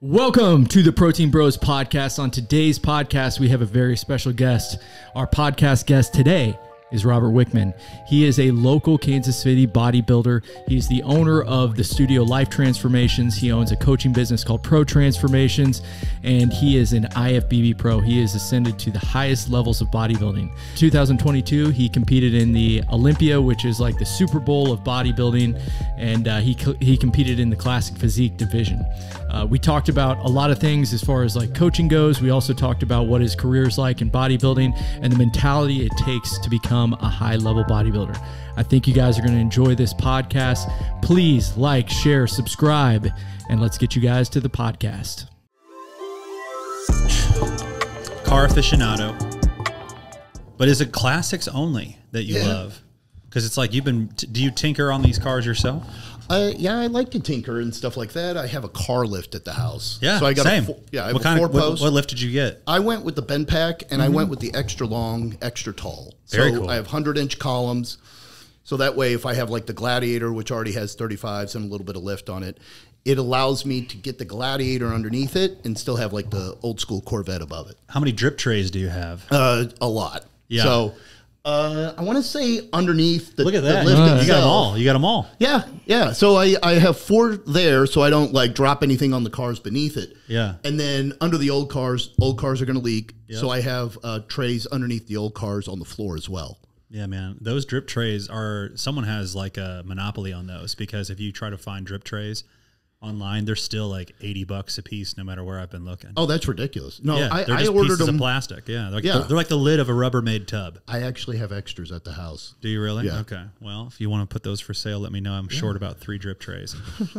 Welcome to the Protein Bros podcast. On today's podcast, we have a very special guest. Our podcast guest today is Robert Wichman. He is a local Kansas City bodybuilder. He's the owner of the studio Life Transformations. He owns a coaching business called Pro Transformations, and he is an IFBB pro. He has ascended to the highest levels of bodybuilding. 2022, he competed in the Olympia, which is like the Super Bowl of bodybuilding, and he competed in the classic physique division. We talked about a lot of things as far as like coaching goes. We also talked about what his career is like in bodybuilding and the mentality it takes to become a high-level bodybuilder. I think you guys are going to enjoy this podcast. Please like, share, subscribe, and let's get you guys to the podcast. Car aficionado, but is it classics only that you love? Because it's like do you tinker on these cars yourself? Yeah, I like to tinker and stuff like that. I have a car lift at the house. Yeah, so I got same. I have a four-post. What lift did you get? I went with the bend pack, and I went with the extra long, extra tall. Very so cool. I have 100-inch columns. So that way, if I have like the Gladiator, which already has 35s and a little bit of lift on it, it allows me to get the Gladiator underneath it and still have like the old school Corvette above it. How many drip trays do you have? A lot. Yeah. So I want to say underneath the, Look at that. the lift itself. You got them all. You got them all. Yeah, yeah. So I have 4 there, so I don't like drop anything on the cars beneath it. Yeah. And then under the old cars are going to leak. Yep. So I have trays underneath the old cars on the floor as well. Yeah, man. Those drip trays someone has like a monopoly on those, because if you try to find drip trays online, they're still like $80 a piece, no matter where I've been looking. Oh, that's ridiculous. No, yeah, they're I just ordered pieces them. of plastic. Yeah, they're like the lid of a Rubbermaid tub. I actually have extras at the house. Do you really? Yeah. Okay. Well, if you want to put those for sale, let me know. I'm short about 3 drip trays,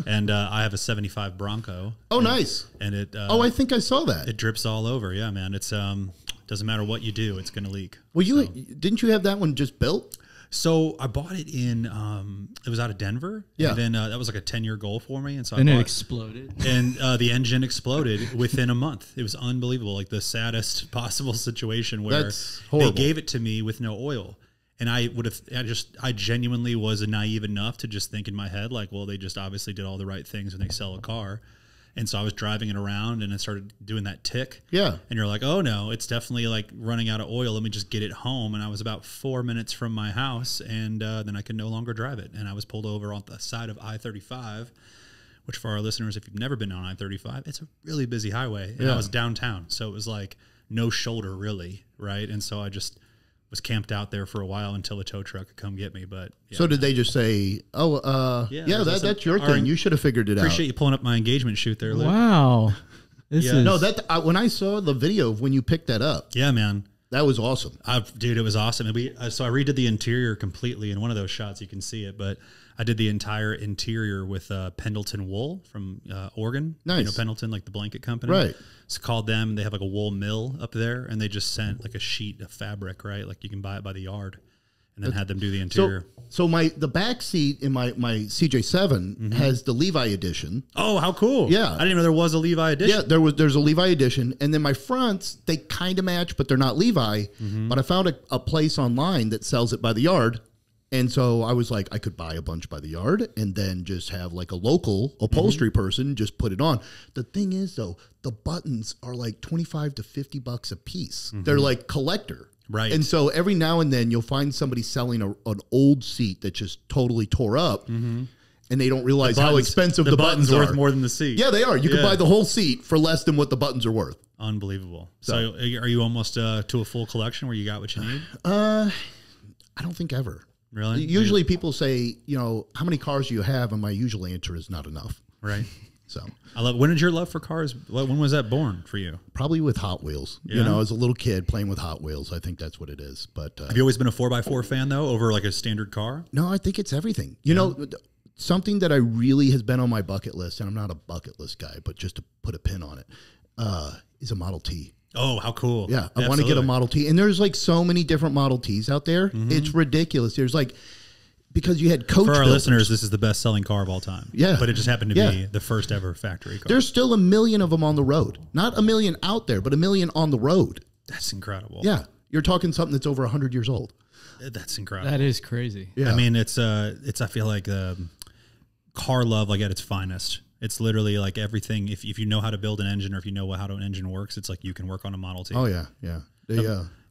and I have a 75 Bronco. Oh, nice. And it. Oh, I think I saw that. It drips all over. Yeah, man. It's doesn't matter what you do, it's going to leak. Well, didn't you have that one just built? So I bought it in, it was out of Denver. Yeah. And then that was like a 10-year goal for me. And so And it exploded. And the engine exploded within a month. It was unbelievable. Like the saddest possible situation where That's horrible. They gave it to me with no oil. And I genuinely was naive enough to just think in my head, like, well, they just obviously did all the right things when they sell a car. And so I was driving it around and it started doing that tick. Yeah. And you're like, oh no, it's definitely like running out of oil. Let me just get it home. And I was about 4 minutes from my house, and then I could no longer drive it. And I was pulled over on the side of I-35, which for our listeners, if you've never been on I-35, it's a really busy highway. And I was downtown. So it was like no shoulder really, right? And so I just was camped out there for a while until a tow truck could come get me. But yeah, so did they just say, "Oh, that's your thing. You should have figured it out." Appreciate you pulling up my engagement shoot there, Luke. Wow, this is no. When I saw the video of when you picked that up, yeah, man, that was awesome. Dude, it was awesome. And so I redid the interior completely. In one of those shots, you can see it, but I did the entire interior with Pendleton wool from Oregon. Nice. You know Pendleton, like the blanket company, right? It's called them. They have like a wool mill up there, and they just sent like a sheet of fabric, right? Like you can buy it by the yard, and then had them do the interior. So the back seat in my CJ7 has the Levi edition. Oh, how cool! Yeah, I didn't know there was a Levi edition. Yeah, there's a Levi edition, and then my fronts, they kind of match, but they're not Levi. But I found a place online that sells it by the yard. And so I was like, I could buy a bunch by the yard and then just have like a local upholstery person just put it on. The thing is, though, the buttons are like $25 to $50 a piece. They're like collector. Right. And so every now and then you'll find somebody selling an old seat that just totally tore up. And they don't realize how expensive the buttons are. Worth more than the seat. Yeah, they are. You can buy the whole seat for less than what the buttons are worth. Unbelievable. So are you almost to a full collection where you got what you need? I don't think ever. Really? Usually people say, how many cars do you have? And my usual answer is not enough. Right. So when did your love for cars, when was that born for you? Probably with Hot Wheels. Yeah. As a little kid playing with Hot Wheels. I think that's what it is. But have you always been a 4x4 fan, though, over like a standard car? No, I think it's everything. You know, something that I really has been on my bucket list, and I'm not a bucket list guy, but just to put a pin on it, is a Model T. Oh, how cool. Yeah, I want to get a Model T. And there's like so many different Model Ts out there. It's ridiculous. There's like, because you had coach For our builders. listeners, this is the best-selling car of all time. Yeah. But it just happened to be the first ever factory car. There's still 1 million of them on the road. Not 1 million out there, but 1 million on the road. That's incredible. Yeah. You're talking something that's over 100 years old. That's incredible. That is crazy. Yeah. I mean, it's I feel like car love, like at its finest, It's literally like everything. If you know how to build an engine, or if you know how an engine works, it's like you can work on a Model T. Oh yeah, yeah.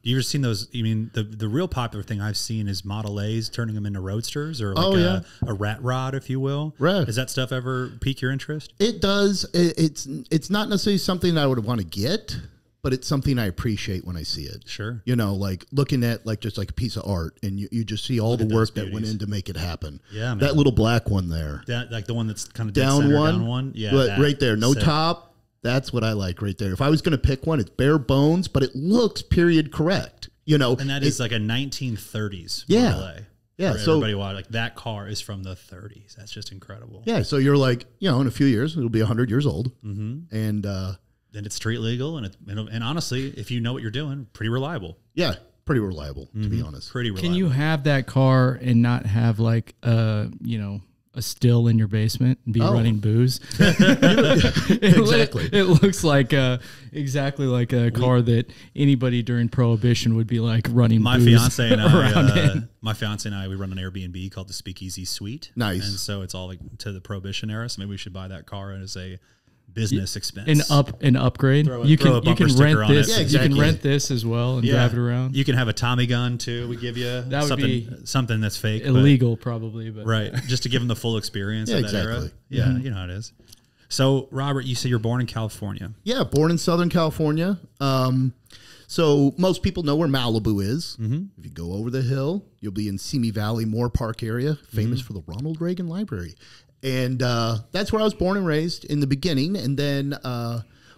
You ever seen those? I mean, the real popular thing I've seen is Model A's turning them into roadsters, or like a rat rod, if you will. Right. Does that stuff ever pique your interest? It does. It's not necessarily something that I would want to get, but it's something I appreciate when I see it. Sure. You know, like looking at like just like a piece of art, and you just see all the work that went in to make it happen. Yeah, man. That little black one there. That like the one that's kind of down one. Yeah, right there. No top. That's what I like right there. If I was going to pick one, it's bare bones, but it looks period correct. You know, and that is like a 1930s Model A. Yeah, so everybody like that car is from the 30s. That's just incredible. Yeah, so you're like, you know, in a few years it'll be 100 years old, and then it's street legal, and honestly, if you know what you're doing, pretty reliable. Yeah, pretty reliable to be honest. Pretty reliable. Can you have that car and not have like you know, a still in your basement and be running booze? Exactly. It looks like exactly like a car that anybody during Prohibition would be like running. My booze fiance and around my fiance and I, we run an Airbnb called the Speakeasy Suite. Nice. And so it's all like to the Prohibition era. So maybe we should buy that car as a business expense. An upgrade. You can rent this. Yeah, exactly. You can rent this as well and drive it around. You can have a Tommy gun too. We give you That would be something that's fake, illegal probably, but right, just to give them the full experience of that era. exactly. Yeah, you know how it is. So Robert, you say you're born in California. Yeah, born in Southern California. So most people know where Malibu is. If you go over the hill, you'll be in Simi Valley, Moore Park area, famous for the Ronald Reagan Library. And that's where I was born and raised in the beginning. And then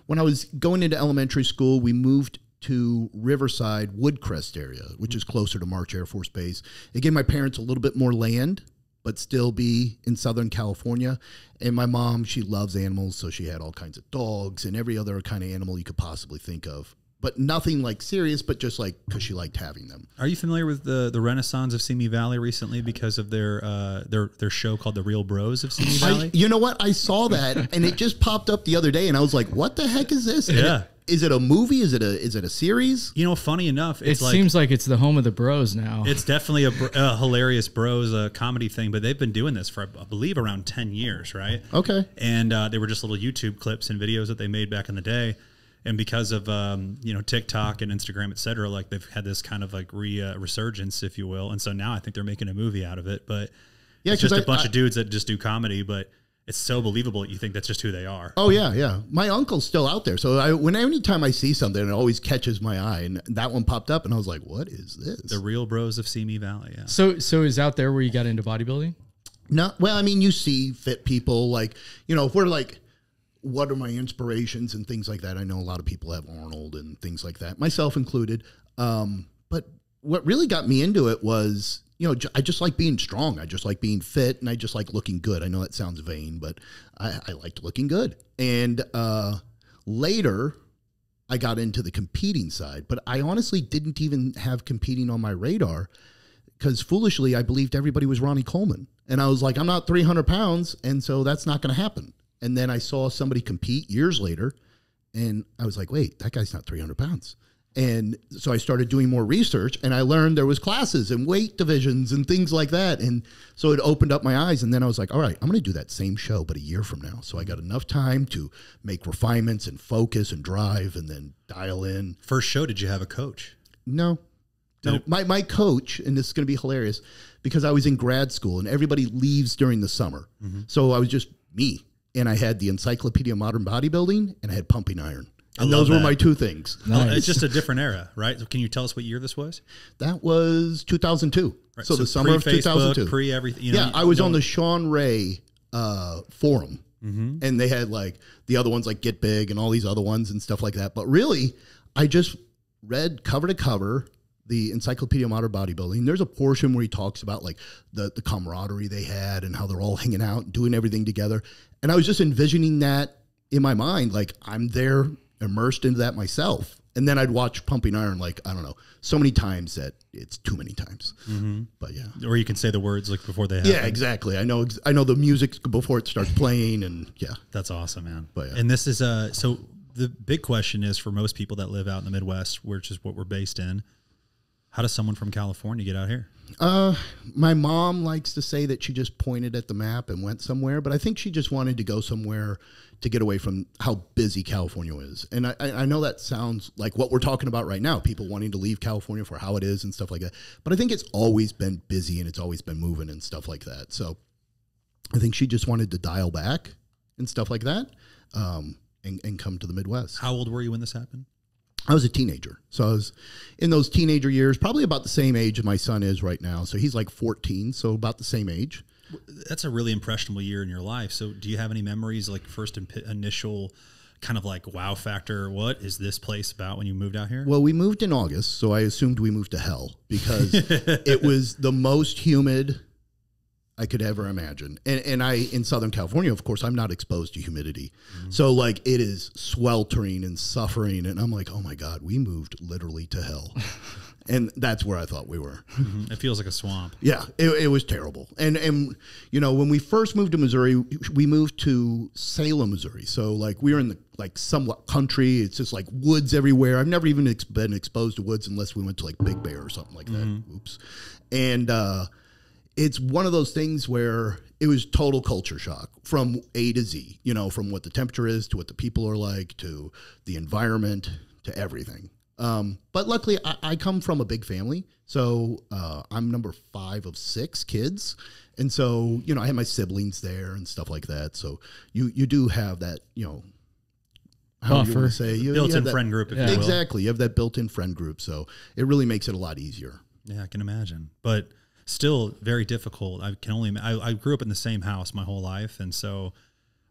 when I was going into elementary school, we moved to Riverside, Woodcrest area, which is closer to March Air Force Base. It gave my parents a little bit more land, but still be in Southern California. And my mom, she loves animals, so she had all kinds of dogs and every other kind of animal you could possibly think of. But nothing like serious, but just like because she liked having them. Are you familiar with the renaissance of Simi Valley recently because of their show called The Real Bros of Simi Valley? You know what? I saw that, and it just popped up the other day, and I was like, "What the heck is this?" Yeah. Is it a movie? Is it a series? You know, funny enough, it seems like it's the home of the bros now. It's definitely a hilarious bros comedy thing, but they've been doing this for, I believe, around 10 years, right? Okay. And they were just little YouTube clips and videos that they made back in the day. And because of you know, TikTok and Instagram, et cetera, like they've had this kind of like resurgence, if you will. And so now I think they're making a movie out of it. But yeah, it's just a bunch of dudes that just do comedy, but it's so believable. You think that's just who they are. Oh yeah, yeah. My uncle's still out there, so anytime I see something, it always catches my eye. And that one popped up, and I was like, "What is this?" The Real Bros of Simi Valley. Yeah. So is out there where you got into bodybuilding? No, well, I mean, you see fit people like, you know, if we're like, what are my inspirations and things like that? I know a lot of people have Arnold and things like that, myself included. But what really got me into it was, you know, I just like being strong. I just like being fit, and I just like looking good. I know that sounds vain, but I liked looking good. And later, I got into the competing side, but I honestly didn't even have competing on my radar because foolishly, I believed everybody was Ronnie Coleman. And I was like, I'm not 300 pounds, and so that's not going to happen. And then I saw somebody compete years later, and I was like, wait, that guy's not 300 pounds. And so I started doing more research, and I learned there was classes and weight divisions and things like that. And so it opened up my eyes, and then I was like, all right, I'm going to do that same show, but a year from now. So I got enough time to make refinements and focus and drive and then dial in. First show, did you have a coach? No. No, my coach, and this is going to be hilarious, because I was in grad school, and everybody leaves during the summer. So I was just me. And I had the Encyclopedia of Modern Bodybuilding, and I had Pumping Iron. And those were my two things. Nice. It's just a different era, right? So can you tell us what year this was? That was 2002. Right. So the summer of 2002. Pre-everything. You know, I was on the Sean Ray forum, and they had like the other ones like Get Big and all these other ones and stuff like that. But really, I just read cover to cover the Encyclopedia of Modern Bodybuilding. There's a portion where he talks about like the camaraderie they had and how they're all hanging out and doing everything together. And I was just envisioning that in my mind, like I'm there immersed into that myself. And then I'd watch Pumping Iron, like, I don't know, so many times that it's too many times. But yeah. Or you can say the words like before they happen. Yeah, exactly. I know the music before it starts playing, and yeah. That's awesome, man. But yeah. And this is, so the big question is for most people that live out in the Midwest, which is what we're based in, How does someone from California get out here? My mom likes to say that she just pointed at the map and went somewhere, but I think she just wanted to go somewhere to get away from how busy California is. And I know that sounds like what we're talking about right now, people wanting to leave California for how it is and stuff like that. But I think it's always been busy and it's always been moving and stuff like that. So I think she just wanted to dial back and stuff like that, and come to the Midwest. How old were you when this happened? I was a teenager. So I was in those teenager years, probably about the same age my son is right now. So he's like 14, so about the same age. That's a really impressionable year in your life. So do you have any memories, like first initial kind of like wow factor? What is this place about when you moved out here? Well, we moved in August, so I assumed we moved to hell because it was the most humid I could ever imagine. And I, in Southern California, of course, I'm not exposed to humidity. Mm-hmm. So like it is sweltering and suffering. And I'm like, oh my God, we moved literally to hell. And that's where I thought we were. Mm-hmm. It feels like a swamp. Yeah, it was terrible. And you know, when we first moved to Missouri, we moved to Salem, Missouri. So like we were in the like somewhat country. It's just like woods everywhere. I've never even been exposed to woods unless we went to like Big Bear or something like that. Mm-hmm. Oops. And it's one of those things where it was total culture shock from A to Z, you know, from what the temperature is to what the people are like to the environment to everything. But luckily I come from a big family. So I'm number 5 of 6 kids. And so, you know, I have my siblings there and stuff like that. So you do have that, you know, how do you want to say? Built-in friend group, if you will. Exactly. You have that built-in friend group. So it really makes it a lot easier. Yeah, I can imagine. But still very difficult. I grew up in the same house my whole life. And so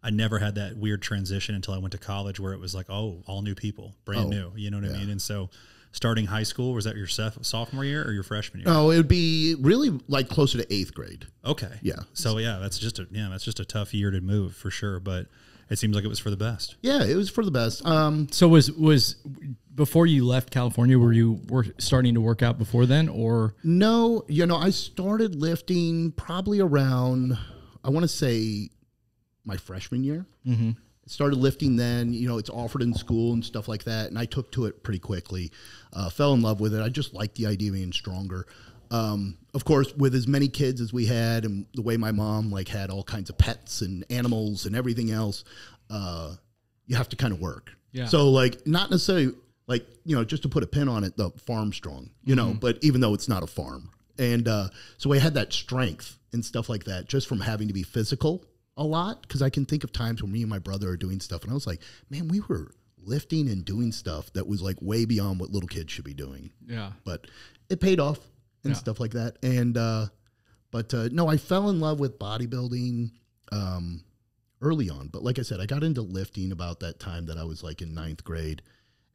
I never had that weird transition until I went to college where it was like, oh, all new people, brand new. You know what I mean? And so starting high school, was that your sophomore year or your freshman year? Oh, it would be really like closer to 8th grade. Okay. Yeah. So yeah, that's just a tough year to move for sure. But it seems like it was for the best. Yeah, it was for the best. So was before you left California, were you starting to work out before then, or? No, you know, I started lifting probably around, I want to say my freshman year. Mm-hmm. Started lifting then, you know, it's offered in school and stuff like that. And I took to it pretty quickly, fell in love with it. I just liked the idea of being stronger. Of course, with as many kids as we had and the way my mom like had all kinds of pets and animals and everything else, you have to kind of work. Yeah. So like not necessarily like, you know, just to put a pin on it, the farm strong, you know, but even though it's not a farm. And so I had that strength and stuff like that just from having to be physical a lot. Because I can think of times when me and my brother are doing stuff and I was like, man, we were lifting and doing stuff that was like way beyond what little kids should be doing. Yeah. But it paid off and stuff like that. And but no, I fell in love with bodybuilding early on. But like I said, I got into lifting about that time that I was like in 9th grade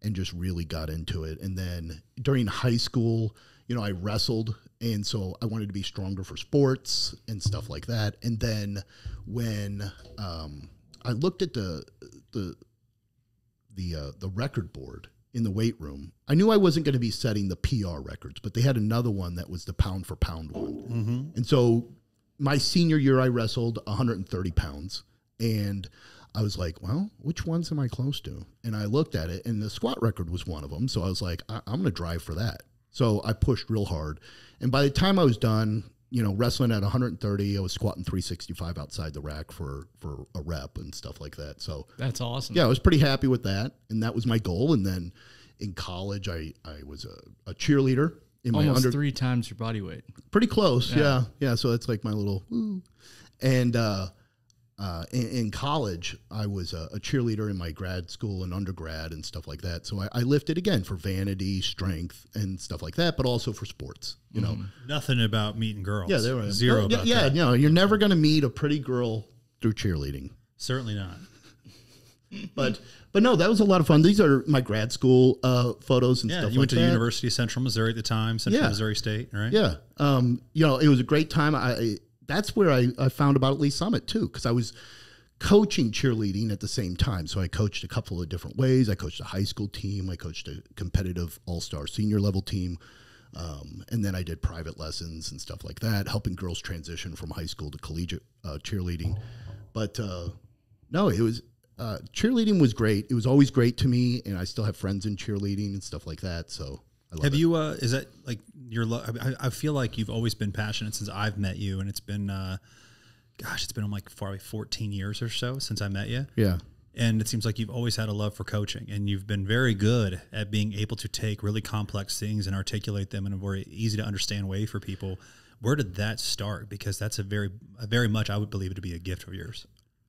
and just really got into it. And then during high school, you know, I wrestled. And so I wanted to be stronger for sports and stuff like that. And then when I looked at the record board in the weight room, I knew I wasn't going to be setting the PR records, but they had another one that was the pound for pound one. Mm-hmm. And so my senior year, I wrestled 130 pounds. And I was like, well, which ones am I close to? And I looked at it, and the squat record was one of them. So I was like, I'm going to drive for that. So I pushed real hard. And by the time I was done, you know, wrestling at 130, I was squatting 365 outside the rack for a rep and stuff like that. So that's awesome. Yeah, I was pretty happy with that. And that was my goal. And then in college, I was a cheerleader. In Almost 3 times your body weight. Pretty close, yeah. So that's like my little woo. And in college, I was a cheerleader in my grad school and undergrad and stuff like that. So I lifted again for vanity, strength, and stuff like that, but also for sports. You know, nothing about meeting girls. Yeah, there were zero. About that. No, you're never going to meet a pretty girl through cheerleading. Certainly not. But no, that was a lot of fun. These are my grad school photos and stuff like that. You went to the University of Central Missouri at the time, Central Missouri State, right? Yeah. You know, it was a great time. That's where I found about Elite Summit too, because I was coaching cheerleading at the same time. So I coached a couple of different ways. I coached a high school team. I coached a competitive all-star senior level team. And then I did private lessons and stuff like that, helping girls transition from high school to collegiate cheerleading. But no, it was cheerleading was great. It was always great to me, and I still have friends in cheerleading and stuff like that. So I love Have it. you, is that like I feel like you've always been passionate since I've met you, and it's been, it's been like probably 14 years or so since I met you. Yeah. And it seems like you've always had a love for coaching, and you've been very good at being able to take really complex things and articulate them in a very easy to understand way for people. Where did that start? Because that's a very much, I would believe it to be a gift of yours.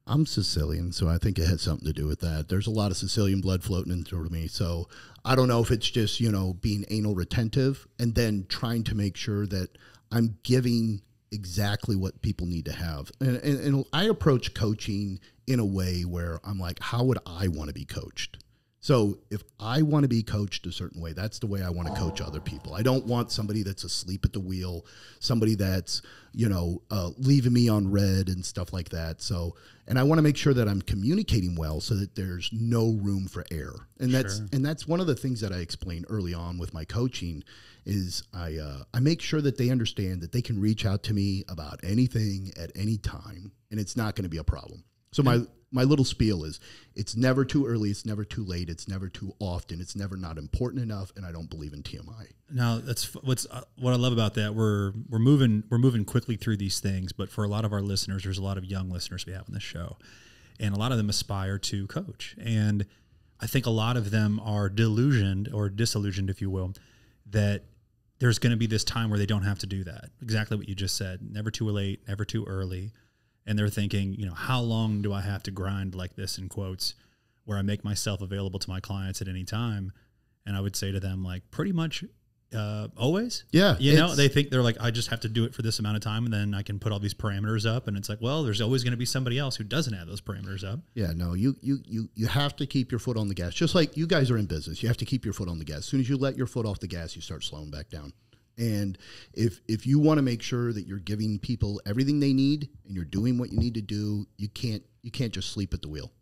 I'm Sicilian, so I think it has something to do with that. There's a lot of Sicilian blood floating into me. So I don't know if it's just, being anal retentive and then trying to make sure that I'm giving exactly what people need to have. And I approach coaching in a way where I'm like, how would I want to be coached? So if I want to be coached a certain way, that's the way I want to coach other people. I don't want somebody that's asleep at the wheel, somebody that's, leaving me on red and stuff like that. So, and I want to make sure that I'm communicating well so that there's no room for error. And that's one of the things that I explained early on with my coaching is I make sure that they understand that they can reach out to me about anything at any time, and it's not going to be a problem. So my little spiel is it's never too early, it's never too late, it's never too often, it's never not important enough, and I don't believe in TMI. Now that's what I love about that. We're moving quickly through these things, but for a lot of our listeners, there's a lot of young listeners we have on this show, and a lot of them aspire to coach, and I think a lot of them are delusioned or disillusioned, if you will, that there's going to be this time where they don't have to do that. Exactly what you just said. Never too late, never too early. And they're thinking, how long do I have to grind like this, in quotes, where I make myself available to my clients at any time? And I would say to them, like, pretty much always. Yeah. They think they're like, I just have to do it for this amount of time, and then I can put all these parameters up. And it's like, well, there's always going to be somebody else who doesn't have those parameters up. Yeah, no, you have to keep your foot on the gas. Just like you guys are in business, you have to keep your foot on the gas. As soon as you let your foot off the gas, you start slowing back down. And if you want to make sure that you're giving people everything they need and you're doing what you need to do, you can't just sleep at the wheel.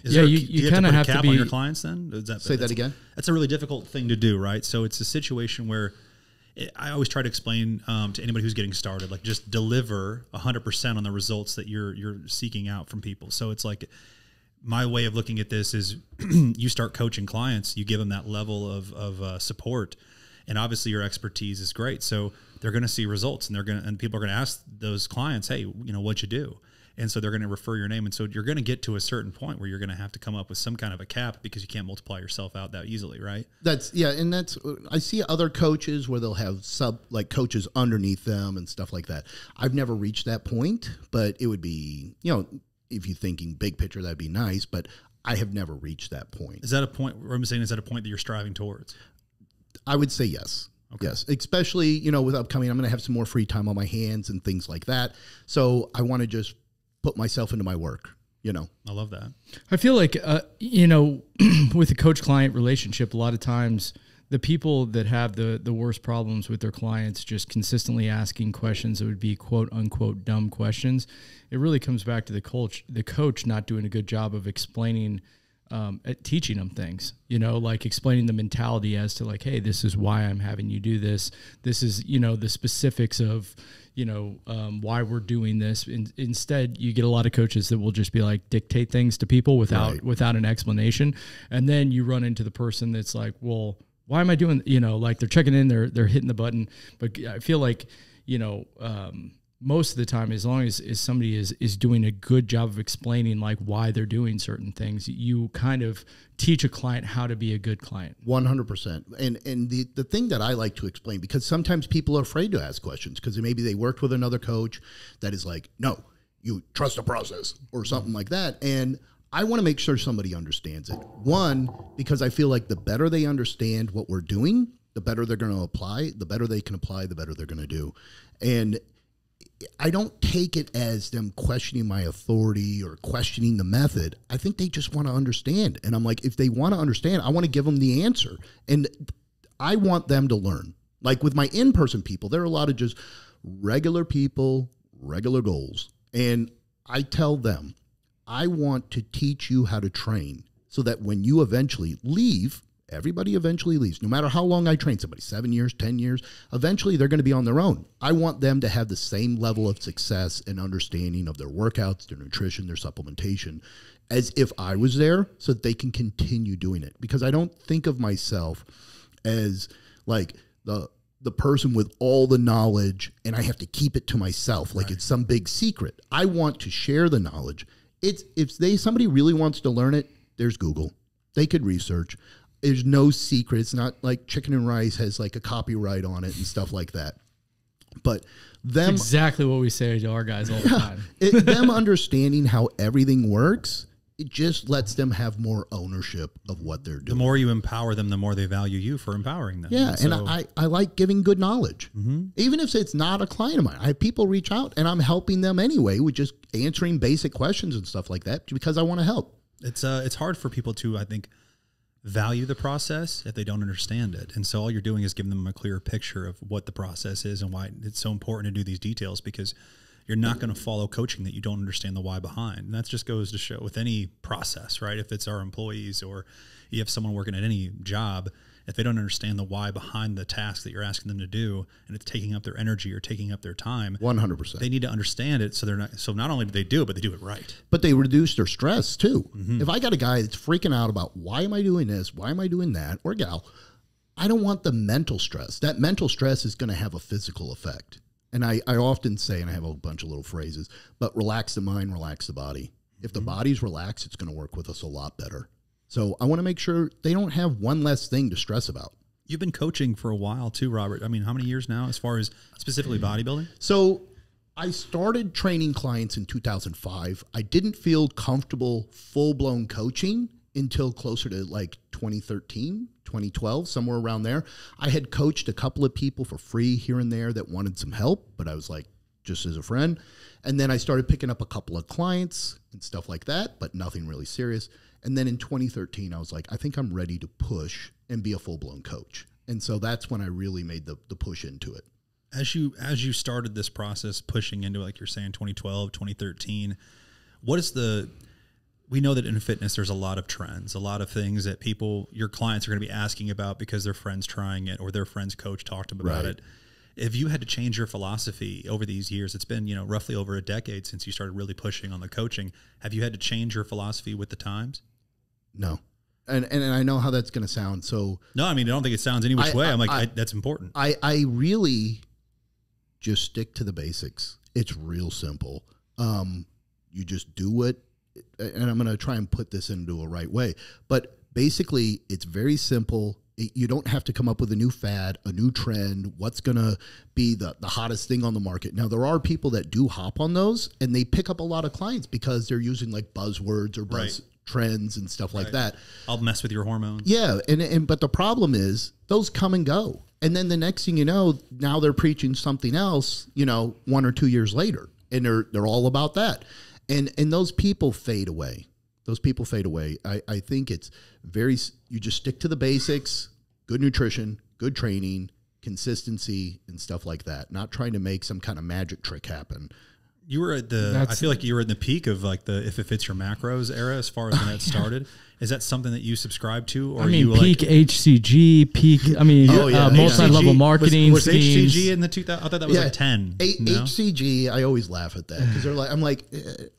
You kind of have to be on your clients. Then say that again. That's a really difficult thing to do, right? So it's a situation where I always try to explain to anybody who's getting started, like, just deliver 100% on the results that you're seeking out from people. So it's like, my way of looking at this is you start coaching clients, you give them that level of support. And obviously your expertise is great. So they're going to see results, and people are going to ask those clients, hey, what'd you do? And so they're going to refer your name. And so you're going to get to a certain point where you're going to have to come up with some kind of a cap, because you can't multiply yourself out that easily, right? I see other coaches where they'll have coaches underneath them and stuff like that. I've never reached that point, but it would be, if you're thinking big picture, that'd be nice, but I have never reached that point. Is that a point, what I'm saying, is that a point that you're striving towards? I would say yes. Okay. Yes. Especially, with upcoming, I'm going to have some more free time on my hands and things like that. So I want to just put myself into my work, I love that. I feel like, with the coach-client relationship, a lot of times the people that have the worst problems with their clients just consistently asking questions that would be quote unquote dumb questions. It really comes back to the coach not doing a good job of explaining, at teaching them things, like explaining the mentality as to, like, hey, this is why I'm having you do this. This is, the specifics of, why we're doing this. Instead, you get a lot of coaches that will just be like dictate things to people without an explanation. And then you run into the person that's like, well, why am I doing, like they're checking in, they're hitting the button. But I feel like, most of the time, as long as somebody is doing a good job of explaining, like, why they're doing certain things, you kind of teach a client how to be a good client. 100%. And the thing that I like to explain, because sometimes people are afraid to ask questions because maybe they worked with another coach that is like, no, you trust the process or something like that. And I want to make sure somebody understands it. One, because I feel like the better they understand what we're doing, the better they're going to apply. The better they can apply, the better they're going to do. And I don't take it as them questioning my authority or questioning the method. I think they just want to understand. And I'm like, if they want to understand, I want to give them the answer. And I want them to learn. Like with my in-person people, there are a lot of just regular people, regular goals. And I tell them, I want to teach you how to train so that when you eventually leave, everybody eventually leaves. No matter how long I train somebody, 7 years, 10 years, eventually they're going to be on their own. I want them to have the same level of success and understanding of their workouts, their nutrition, their supplementation, as if I was there, so that they can continue doing it. Because I don't think of myself as like the person with all the knowledge, and I have to keep it to myself like it's some big secret. I want to share the knowledge. It's if somebody really wants to learn it, there's Google. They could research. There's no secret. It's not like Chicken and Rice has like a copyright on it and stuff like that. But them exactly what we say to our guys all the time. Them understanding how everything works, it just lets them have more ownership of what they're doing. The more you empower them, the more they value you for empowering them. Yeah, so, and I like giving good knowledge. Even if it's not a client of mine. I have people reach out, and I'm helping them anyway with just answering basic questions and stuff like that because I want to help. It's hard for people to, I think, value the process if they don't understand it. And so all you're doing is giving them a clearer picture of what the process is and why it's so important to do these details, because you're not going to follow coaching that you don't understand the why behind. And that just goes to show with any process, right? If it's our employees or you have someone working at any job, if they don't understand the why behind the task that you're asking them to do, and it's taking up their energy or taking up their time, 100%. they need to understand it. So not only do they do it, but they do it right. But they reduce their stress too. If I got a guy that's freaking out about why am I doing this? Why am I doing that? Or gal, I don't want the mental stress. That mental stress is going to have a physical effect. And I often say, and I have a bunch of little phrases, but relax the mind, relax the body. If the body's relaxed, it's going to work with us a lot better. So I want to make sure they don't have one less thing to stress about. You've been coaching for a while too, Robert. I mean, how many years now as far as specifically bodybuilding? So I started training clients in 2005. I didn't feel comfortable full-blown coaching until closer to like 2013, 2012, somewhere around there. I had coached a couple of people for free here and there that wanted some help, but I was like, just as a friend. And then I started picking up a couple of clients and stuff like that, but nothing really serious. And then in 2013, I was like, I think I'm ready to push and be a full-blown coach. And so that's when I really made the push into it. As you started this process, pushing into it, like you're saying, 2012, 2013, what is we know that in fitness, there's a lot of trends, a lot of things that your clients are going to be asking about because their friend's trying it or their friend's coach talked to them about it. If you had to change your philosophy over these years, it's been, roughly over a decade since you started really pushing on the coaching. Have you had to change your philosophy with the times? No. And I know how that's going to sound. So no, I mean, I don't think it sounds any which way. That's important. I really just stick to the basics. It's real simple. You just do it. And I'm going to try and put this into a right way. But basically, it's very simple. You don't have to come up with a new fad, a new trend, what's going to be the hottest thing on the market. Now, there are people that do hop on those, and they pick up a lot of clients because they're using like buzzwords or trends and stuff like that. I'll mess with your hormones. Yeah, but the problem is those come and go. And then the next thing you know, now they're preaching something else, 1 or 2 years later, and they're all about that. And those people fade away. Those people fade away. I think it's you just stick to the basics, good nutrition, good training, consistency, and stuff like that. Not trying to make some kind of magic trick happen. You were I feel like you were in the peak of like if it fits your macros era as far as when that started. Is that something that you subscribe to? Or peak HCG, multi-level marketing was schemes. HCG in the 2000? I thought that was like 10. HCG, I always laugh at that because I'm like,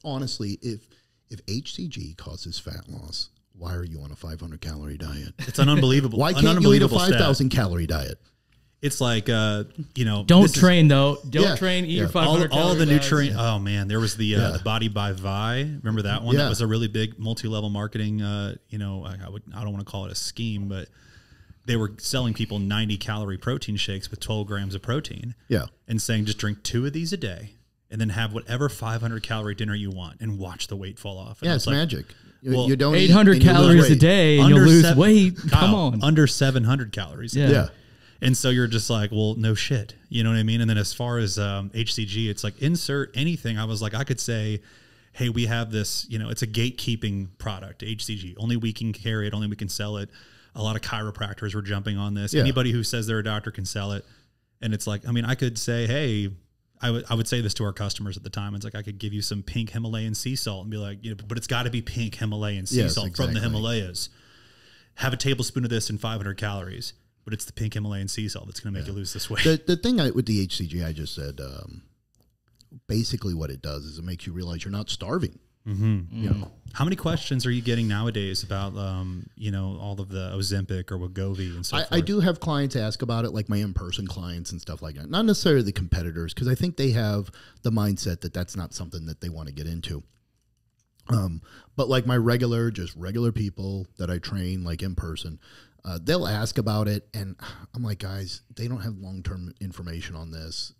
honestly, if HCG causes fat loss, why are you on a 500 calorie diet? It's an unbelievable. Why can't you eat a 5,000 calorie diet? It's like, don't train though. Don't train. Eat your 500 all the diets. nutrient. Oh man, there was the Body by Vi. Remember that one? That was a really big multi-level marketing. I don't want to call it a scheme, but they were selling people 90 calorie protein shakes with 12 grams of protein. Yeah, and saying just drink 2 of these a day, and then have whatever 500 calorie dinner you want, and watch the weight fall off. And it's magic. You don't 800 calories a day, and you'll lose weight. Come on, under 700 calories. Yeah. And so you're just like, well, no shit. You know what I mean? And then as far as HCG, it's like insert anything. I was like, I could say, hey, we have this, it's a gatekeeping product, HCG. Only we can carry it. Only we can sell it. A lot of chiropractors were jumping on this. Yeah. Anybody who says they're a doctor can sell it. And it's like, I could say, hey, I would say this to our customers at the time. It's like, I could give you some pink Himalayan sea salt and be like, but it's got to be pink Himalayan sea salt from the Himalayas. Have a tablespoon of this and 500 calories. But it's the pink Himalayan sea salt that's going to make you lose this weight. The thing with the HCG, I just said, basically what it does is it makes you realize you're not starving. You know, How many questions are you getting nowadays about, all of the Ozempic or Wegovy and so forth? I do have clients ask about it, like my in-person clients and stuff like that. Not necessarily the competitors, because I think they have the mindset that that's not something that they want to get into. But like my regular people that I train, like in person, they'll ask about it, and I'm like, guys, they don't have long-term information on this.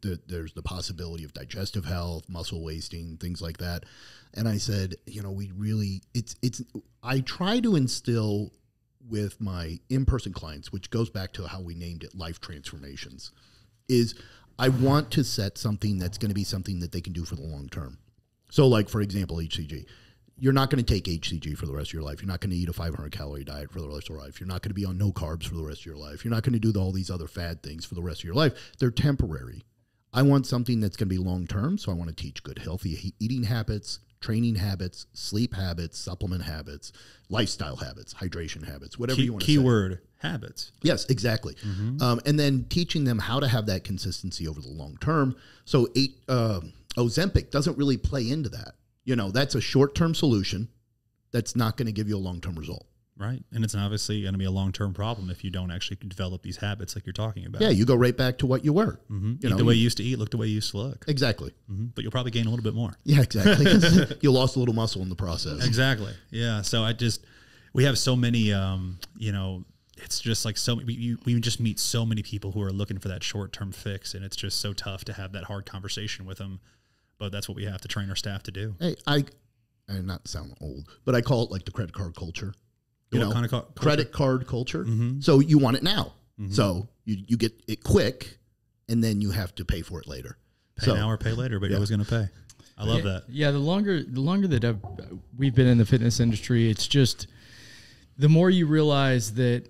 There's the possibility of digestive health, muscle wasting, things like that. And I said, I try to instill with my in-person clients, which goes back to how we named it life transformations, is I want to set something that's going to be something that they can do for the long term. So like, for example, HCG. You're not going to take HCG for the rest of your life. You're not going to eat a 500-calorie diet for the rest of your life. You're not going to be on no carbs for the rest of your life. You're not going to do all these other fad things for the rest of your life. They're temporary. I want something that's going to be long-term, so I want to teach good, healthy eating habits, training habits, sleep habits, supplement habits, lifestyle habits, hydration habits, whatever you want to say. Keyword, habits. Yes, exactly. And then teaching them how to have that consistency over the long term. So Ozempic doesn't really play into that. That's a short-term solution that's not going to give you a long-term result. Right. And it's obviously going to be a long-term problem if you don't actually develop these habits like you're talking about. Yeah, you go right back to what you were. Eat the way you used to eat, look the way you used to look. Exactly. But you'll probably gain a little bit more. Yeah, exactly. 'Cause you lost a little muscle in the process. Exactly. Yeah. So we have so many, it's just like we just meet so many people who are looking for that short-term fix, and it's just so tough to have that hard conversation with them. But that's what we have to train our staff to do. Hey, I not sound old, but I call it like the credit card culture. What kind of culture? Credit card culture. So you want it now. So you get it quick, and then you have to pay for it later. Pay now or pay later, but you're always going to pay. I love that. Yeah, the longer that we've been in the fitness industry, it's just the more you realize that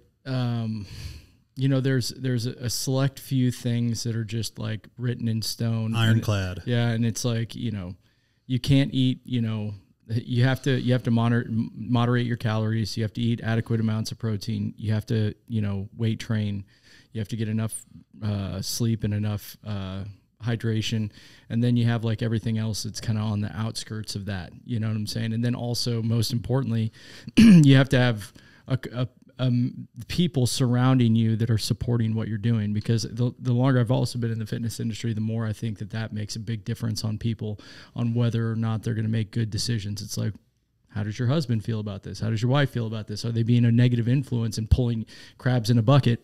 there's a select few things that are just like written in stone, ironclad. And it's like you can't eat. You have to moderate your calories. You have to eat adequate amounts of protein. You have to weight train. You have to get enough sleep and enough hydration, and then you have like everything else that's kind of on the outskirts of that. You know what I'm saying? And then also, most importantly, you have to have people surrounding you that are supporting what you're doing, because the longer I've also been in the fitness industry, the more I think that makes a big difference on people, on whether or not they're going to make good decisions. It's like, how does your husband feel about this? How does your wife feel about this? Are they being a negative influence and pulling crabs in a bucket,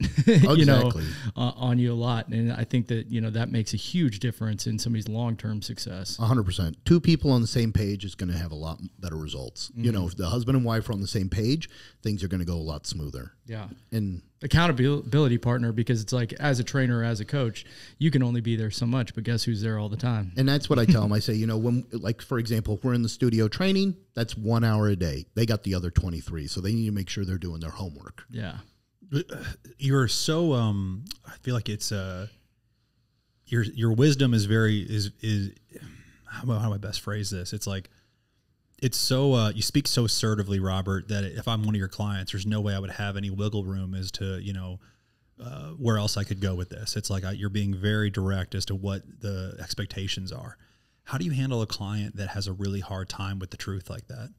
on you a lot? And I think that, that makes a huge difference in somebody's long-term success. 100%. Two people on the same page is going to have a lot better results. If the husband and wife are on the same page, things are going to go a lot smoother. Yeah. And accountability partner, because it's like, as a trainer, as a coach, you can only be there so much, but guess who's there all the time? And that's what I tell them. I say, when, like, for example, if we're in the studio training, that's 1 hour a day. They got the other 23. So they need to make sure they're doing their homework. Yeah. You're so, I feel like it's, your wisdom is how do I best phrase this? It's like, it's so, you speak so assertively, Robert, that if I'm one of your clients, there's no way I would have any wiggle room as to, where else I could go with this. It's like you're being very direct as to what the expectations are. How do you handle a client that has a really hard time with the truth like that?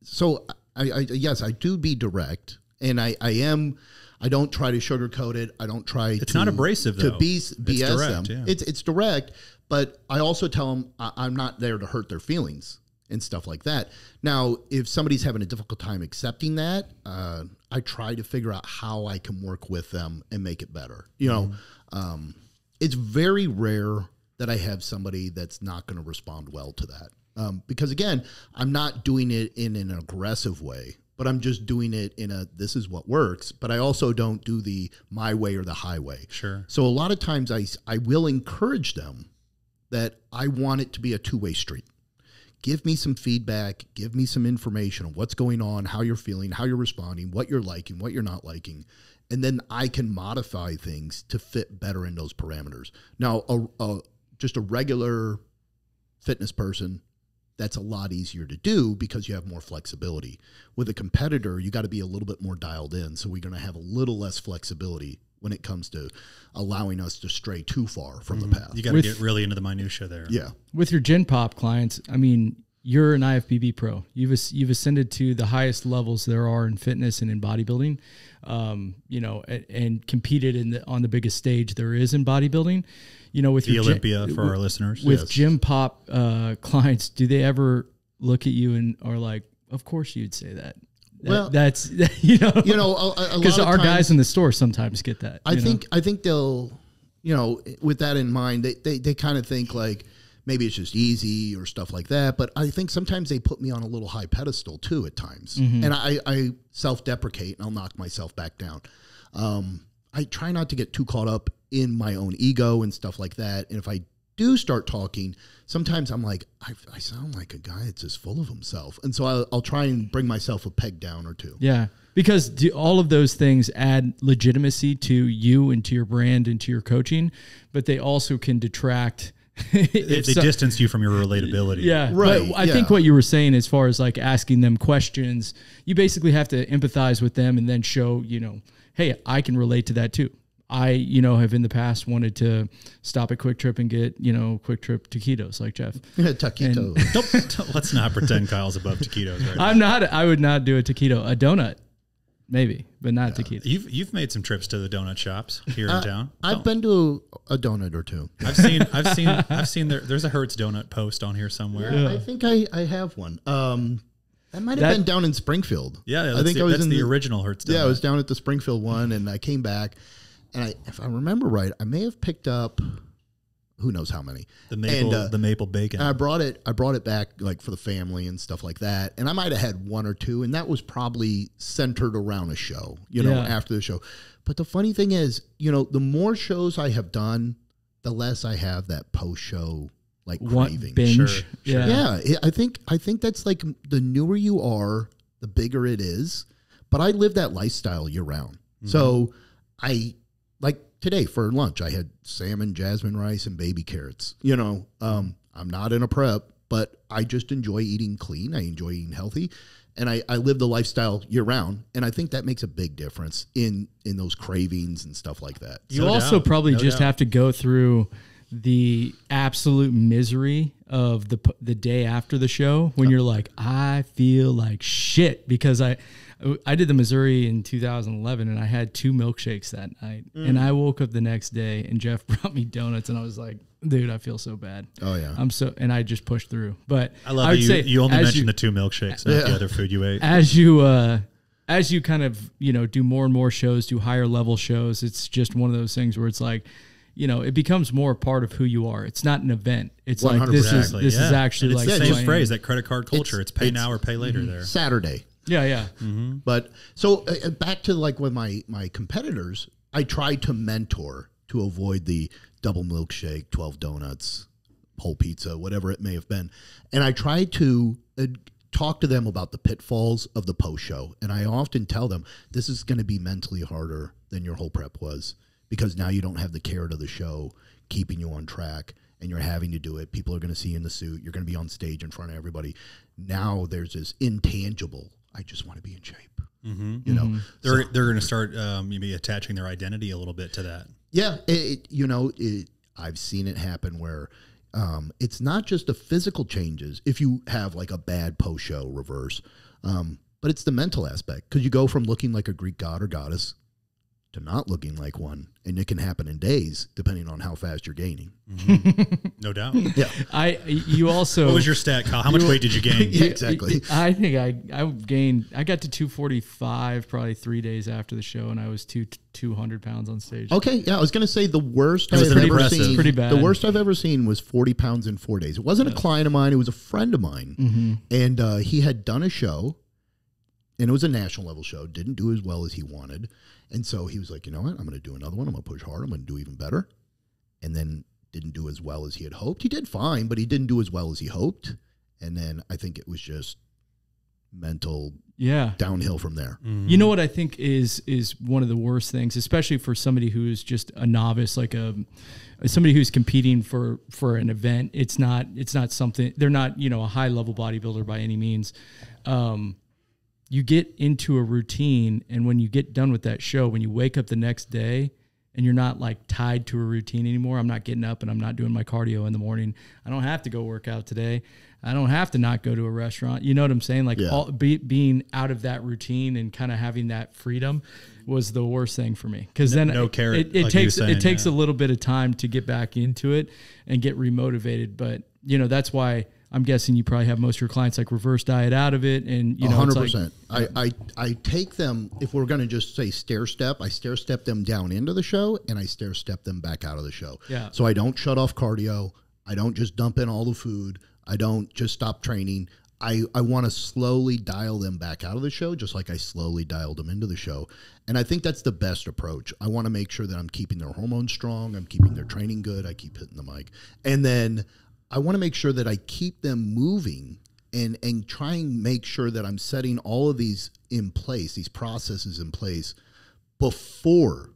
So yes, I do be direct, and I don't try to sugarcoat it. I don't try It's not abrasive, though. To BS direct, them. yeah. It's direct, but I also tell them I'm not there to hurt their feelings and stuff like that. Now, if somebody's having a difficult time accepting that, I try to figure out how I can work with them and make it better. It's very rare that I have somebody that's not going to respond well to that. Because again, I'm not doing it in an aggressive way, but I'm just doing it in this is what works. But I also don't do the my way or the highway. Sure. So a lot of times I will encourage them that I want it to be a two-way street. Give me some feedback, give me some information on what's going on, how you're feeling, how you're responding, what you're liking, what you're not liking. And then I can modify things to fit better in those parameters. Now, just a regular fitness person, that's a lot easier to do because you have more flexibility. With a competitor, you got to be a little bit more dialed in. So we're going to have a little less flexibility when it comes to allowing us to stray too far from the path. You got to get really into the minutia there. Yeah. With your Gen Pop clients, I mean, you're an IFBB pro. You've ascended to the highest levels there are in fitness and in bodybuilding, you know, and competed on the biggest stage there is in bodybuilding. You know, with the your Olympia for our listeners. With Yes. Gen Pop clients, do they ever look at you and are like, "Of course you'd say that"? Well, that's you know, because our guys in the store sometimes get that. I think they'll, you know, with that in mind, they kind of think like maybe it's just easy or stuff like that. But I think sometimes they put me on a little high pedestal too at times, and I self-deprecate and I'll knock myself back down. I try not to get too caught up in my own ego and stuff like that. And if I do start talking, sometimes I'm like, I sound like a guy that's just full of himself. And so I'll try and bring myself a peg down or two. Yeah. Because all of those things add legitimacy to you and to your brand and to your coaching, but they also can detract. If they distance you from your relatability. Yeah. Right. But I think what you were saying as far as like asking them questions, you basically have to empathize with them and then show, you know, hey, I can relate to that too. I, you know, have in the past wanted to stop at Quick Trip and get, you know, Quick Trip taquitos like Jeff. Taquito. Let's not pretend Kyle's above taquitos right now. I'm not. I would not do a taquito. A donut, maybe, but not a taquito. You've made some trips to the donut shops here in town. I've been to a donut or two. I've seen there's a Hertz donut post on here somewhere. Yeah. I think I have one. That might have been down in Springfield. Yeah, I think I was that's in the original Hertz donut. Yeah, I was down at the Springfield one, and I came back, and if I remember right, I may have picked up who knows how many the maple bacon. And I brought it back like for the family and stuff like that, and I might have had one or two, and that was probably centered around a show, you know, after the show. But the funny thing is, you know, the more shows I have done, the less I have that post show like craving. Binge. Sure. Yeah, I think that's like the newer you are, the bigger it is. But I live that lifestyle year round. So I like today for lunch, I had salmon, jasmine rice, and baby carrots. You know, I'm not in a prep, but I just enjoy eating clean. I enjoy eating healthy. And I live the lifestyle year round. And I think that makes a big difference in those cravings and stuff like that. You also probably just have to go through the absolute misery of the day after the show when you're like, I feel like shit, because I did the Missouri in 2011 and I had 2 milkshakes that night, and I woke up the next day and Jeff brought me donuts and I was like, dude, I feel so bad. Oh yeah. And I just pushed through. But I love you only mentioned the 2 milkshakes, not the other food you ate. As you kind of, you know, do more and more shows, do higher level shows, it's just one of those things where it's like, you know, it becomes more a part of who you are. It's not an event. It's 100%. Like this is actually it's like the same phrase, that credit card culture. It's pay now or pay later there. Saturday. Yeah. But so back to like with my competitors, I try to mentor to avoid the double milkshake, 12 donuts, whole pizza, whatever it may have been. And I try to talk to them about the pitfalls of the post show. And I often tell them this is going to be mentally harder than your whole prep was, because now you don't have the carrot of the show keeping you on track, and you're having to do it. People are going to see you in the suit. You're going to be on stage in front of everybody. Now there's this intangible, I just want to be in shape. You know, they're going to start maybe attaching their identity a little bit to that. Yeah. I've seen it happen where it's not just the physical changes if you have like a bad post show reverse, but it's the mental aspect, because you go from looking like a Greek god or goddess to not looking like one, and it can happen in days depending on how fast you're gaining. No doubt. Yeah. You also. What was your stat, Kyle? How much weight did you gain? Yeah, exactly. I think I got to 245 probably 3 days after the show, and I was 200 pounds on stage. Okay, yeah, I was going to say the worst I've pretty ever impressive. seen. Pretty bad. The worst I've ever seen was 40 pounds in 4 days. It wasn't a client of mine; it was a friend of mine, and he had done a show, and it was a national level show. Didn't do as well as he wanted, and so he was like, you know what? I'm going to do another one. I'm going to push hard. I'm going to do even better, and then didn't do as well as he had hoped. He did fine, but he didn't do as well as he hoped, and then I think it was just mental. Yeah. Downhill from there. You know what I think is one of the worst things, especially for somebody who's just a novice, like somebody who's competing for an event. It's not something, they're not, you know, a high level bodybuilder by any means. You get into a routine, and when you get done with that show, when you wake up the next day, and you're not like tied to a routine anymore. I'm not getting up and I'm not doing my cardio in the morning. I don't have to go work out today. I don't have to not go to a restaurant. You know what I'm saying? Like being out of that routine and kind of having that freedom was the worst thing for me. Cause then it takes a little bit of time to get back into it and get remotivated. But you know, that's why I'm guessing you probably have most of your clients like reverse diet out of it. And you know, 100%. I take them, if we're going to just say stair step, I stair step them down into the show and I stair step them back out of the show. Yeah. So I don't shut off cardio. I don't just dump in all the food. I don't just stop training. I want to slowly dial them back out of the show, just like I slowly dialed them into the show. And I think that's the best approach. I want to make sure that I'm keeping their hormones strong. I'm keeping their training good. I keep hitting the mic. And then I want to make sure that I keep them moving and try and make sure that I'm setting all of these in place, these processes in place before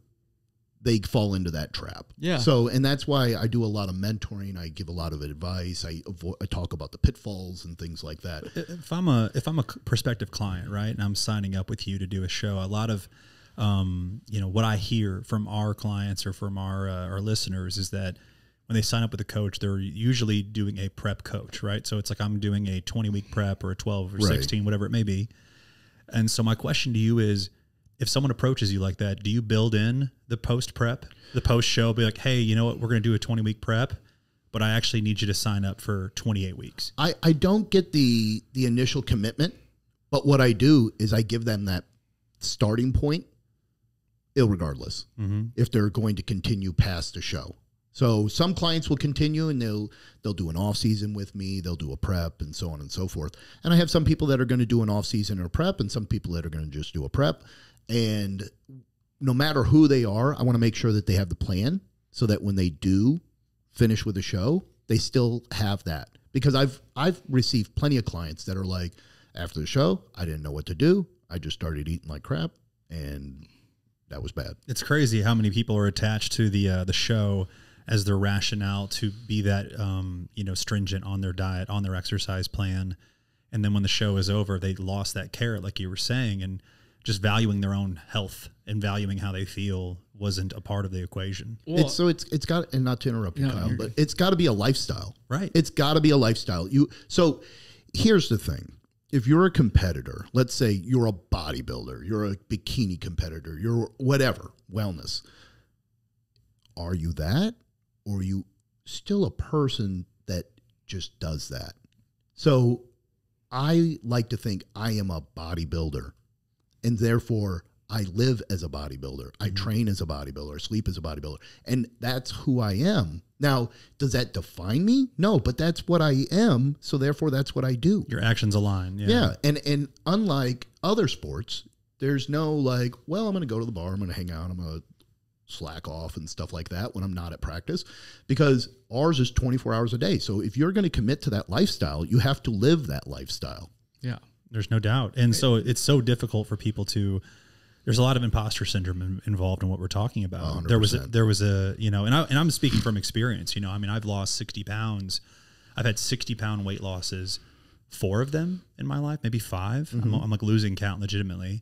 they fall into that trap. Yeah. So, and that's why I do a lot of mentoring. I give a lot of advice. I talk about the pitfalls and things like that. If I'm a prospective client, right, and I'm signing up with you to do a show, a lot of, you know, what I hear from our clients or from our listeners is that when they sign up with a coach, they're usually doing a prep coach, right? So it's like I'm doing a 20-week prep or a 12 or 16, whatever it may be. And so my question to you is, if someone approaches you like that, do you build in the post-prep, the post-show, be like, hey, you know what, we're going to do a 20-week prep, but I actually need you to sign up for 28 weeks? I don't get the initial commitment, but what I do is I give them that starting point, irregardless, if they're going to continue past the show. So some clients will continue and they'll do an off season with me. They'll do a prep and so on and so forth. And I have some people that are going to do an off season or prep and some people that are going to just do a prep. And no matter who they are, I want to make sure that they have the plan so that when they do finish with the show, they still have that. Because I've received plenty of clients that are like, after the show, I didn't know what to do. I just started eating like crap and that was bad. It's crazy how many people are attached to the show as their rationale to be that, you know, stringent on their diet, on their exercise plan. And then when the show is over, they lost that carrot, like you were saying, and just valuing their own health and valuing how they feel wasn't a part of the equation. Well, it's got, and not to interrupt you, Kyle, but it's got to be a lifestyle, right? It's got to be a lifestyle. So here's the thing. If you're a competitor, let's say you're a bodybuilder, you're a bikini competitor, you're whatever, wellness. Are you that? Or are you still a person that just does that? So I like to think I am a bodybuilder, and therefore I live as a bodybuilder. I train as a bodybuilder, sleep as a bodybuilder, and that's who I am. Now, does that define me? No, but that's what I am, so therefore that's what I do. Your actions align. Yeah, and unlike other sports, there's no like, well, I'm going to go to the bar, I'm going to hang out, I'm going to slack off and stuff like that when I'm not at practice, because ours is 24 hours a day. So if you're going to commit to that lifestyle, you have to live that lifestyle. Yeah, there's no doubt. And so it's so difficult for people to, there's a lot of imposter syndrome involved in what we're talking about. 100%. There was a, you know, and I'm speaking from experience, you know, I mean, I've lost 60 pounds. I've had 60-pound weight losses, 4 of them in my life, maybe 5. I'm like losing count legitimately.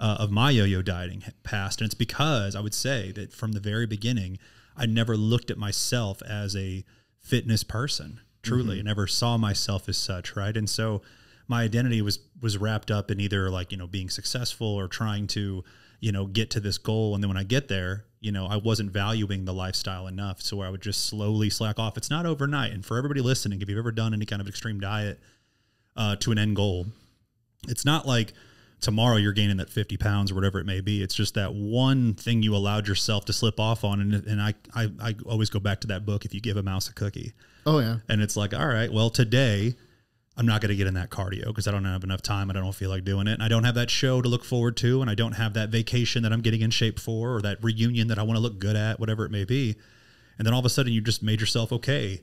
Of my yo-yo dieting past. And it's because I would say that from the very beginning, I never looked at myself as a fitness person, truly. I never saw myself as such, right? And so my identity was wrapped up in either like, you know, being successful or trying to, you know, get to this goal. And then when I get there, you know, I wasn't valuing the lifestyle enough. So I would just slowly slack off. It's not overnight. And for everybody listening, if you've ever done any kind of extreme diet to an end goal, it's not like tomorrow you're gaining that 50 pounds or whatever it may be. It's just that one thing you allowed yourself to slip off on. And I always go back to that book, If You Give a Mouse a Cookie. Oh, yeah. And it's like, all right, well, today I'm not going to get in that cardio because I don't have enough time. I don't feel like doing it. And I don't have that show to look forward to. And I don't have that vacation that I'm getting in shape for, or that reunion that I want to look good at, whatever it may be. And then all of a sudden you just made yourself okay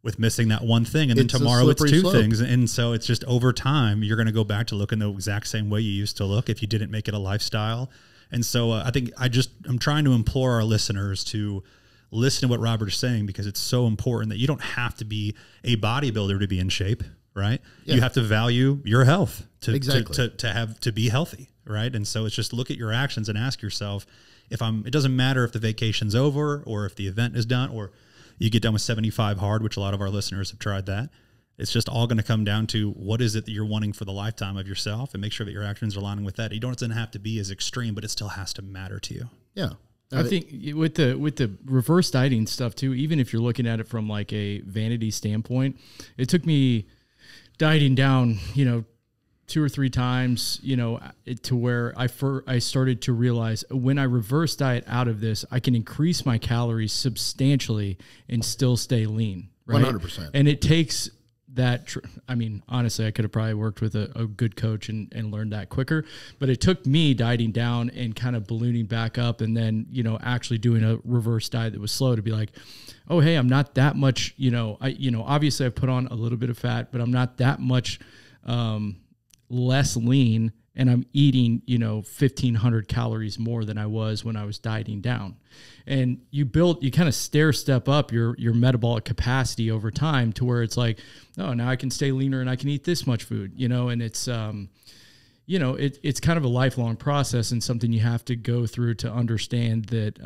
with missing that one thing. And then tomorrow it's 2 things. And so it's just over time, you're going to go back to looking the exact same way you used to look if you didn't make it a lifestyle. And so I think I'm trying to implore our listeners to listen to what Robert is saying, because it's so important that you don't have to be a bodybuilder to be in shape, right? Yeah. You have to value your health to be healthy, right? And so it's just look at your actions and ask yourself, it doesn't matter if the vacation's over or if the event is done or you get done with 75 hard, which a lot of our listeners have tried that. It's just all going to come down to what is it that you're wanting for the lifetime of yourself, and make sure that your actions are aligning with that. It doesn't have to be as extreme, but it still has to matter to you. Yeah. I think with the reverse dieting stuff too, even if you're looking at it from like a vanity standpoint, it took me dieting down, 2 or 3 times, to where I started to realize when I reverse diet out of this, I can increase my calories substantially and still stay lean. Right? 100%. And it takes that, honestly, I could have probably worked with a good coach and learned that quicker, but it took me dieting down and kind of ballooning back up. And then, actually doing a reverse diet that was slow to be like, oh, hey, I'm not that much, obviously I've put on a little bit of fat, but I'm not that much, less lean, and I'm eating, 1,500 calories more than I was when I was dieting down. And you kind of stair step up your metabolic capacity over time to where it's like, oh, now I can stay leaner and I can eat this much food, and it's, it's kind of a lifelong process and something you have to go through to understand that,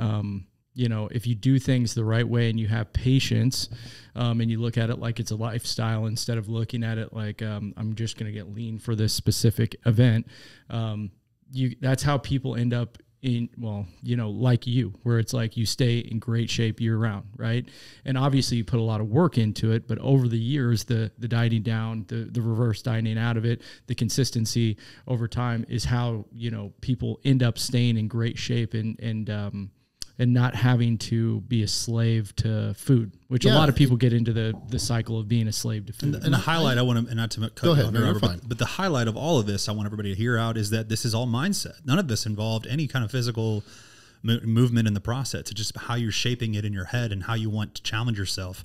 if you do things the right way and you have patience, and you look at it like it's a lifestyle instead of looking at it like, I'm just going to get lean for this specific event. That's how people end up like you, where it's like you stay in great shape year round. Right. And obviously you put a lot of work into it, but over the years, the dieting down, the reverse dieting out of it, the consistency over time is how, people end up staying in great shape and not having to be a slave to food, which a lot of people get into the cycle of being a slave to food. And the highlight I want to, and not to cut go ahead, you off, but the highlight of all of this, I want everybody to hear out, is that this is all mindset. None of this involved any kind of physical movement in the process. It's just how you're shaping it in your head and how you want to challenge yourself.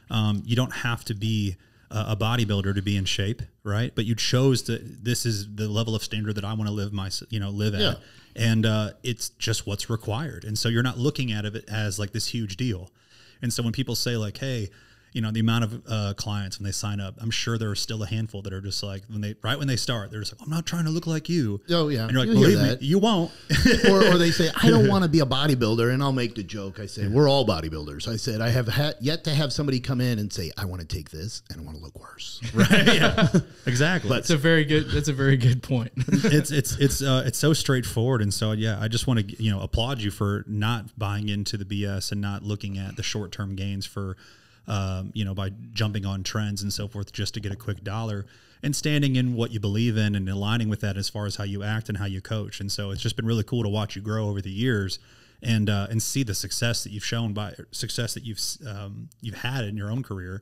You don't have to be a bodybuilder to be in shape, right? But you chose this is the level of standard that I want to live at. And it's just what's required. And so you're not looking at it as like this huge deal. And so when people say like, hey, the amount of clients when they sign up, I'm sure there are still a handful that are just like, when they start, they're just like, I'm not trying to look like you. Oh yeah. And you're like, believe me, you won't. or they say, I don't want to be a bodybuilder. And I'll make the joke. I say, we're all bodybuilders. I said, I have yet to have somebody come in and say, I want to take this and I want to look worse. Right. Yeah, exactly. That's a very good point. It's so straightforward. And so, yeah, I just want to, applaud you for not buying into the BS and not looking at the short-term gains for, by jumping on trends and so forth just to get a quick dollar, and standing in what you believe in and aligning with that as far as how you act and how you coach. And so it's just been really cool to watch you grow over the years and see the success that you've shown success that you've had in your own career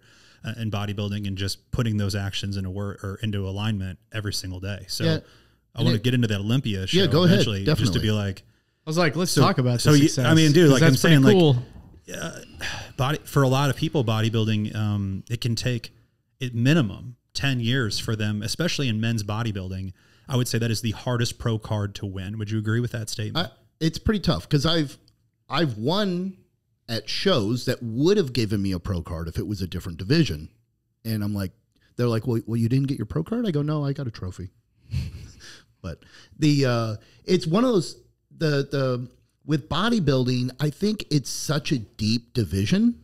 in bodybuilding, and just putting those actions into alignment every single day. So yeah. I want to get into that Olympia show. Yeah, go ahead. Definitely. Just to be like, I was like, let's talk about the success. Dude, like I'm saying, cool. For a lot of people, bodybuilding, it can take at minimum 10 years for them, especially in men's bodybuilding. I would say that is the hardest pro card to win. Would you agree with that statement? It's pretty tough because I've won at shows that would have given me a pro card if it was a different division. And I'm like, they're like, well, you didn't get your pro card? I go, no, I got a trophy. But it's one of those, with bodybuilding, I think it's such a deep division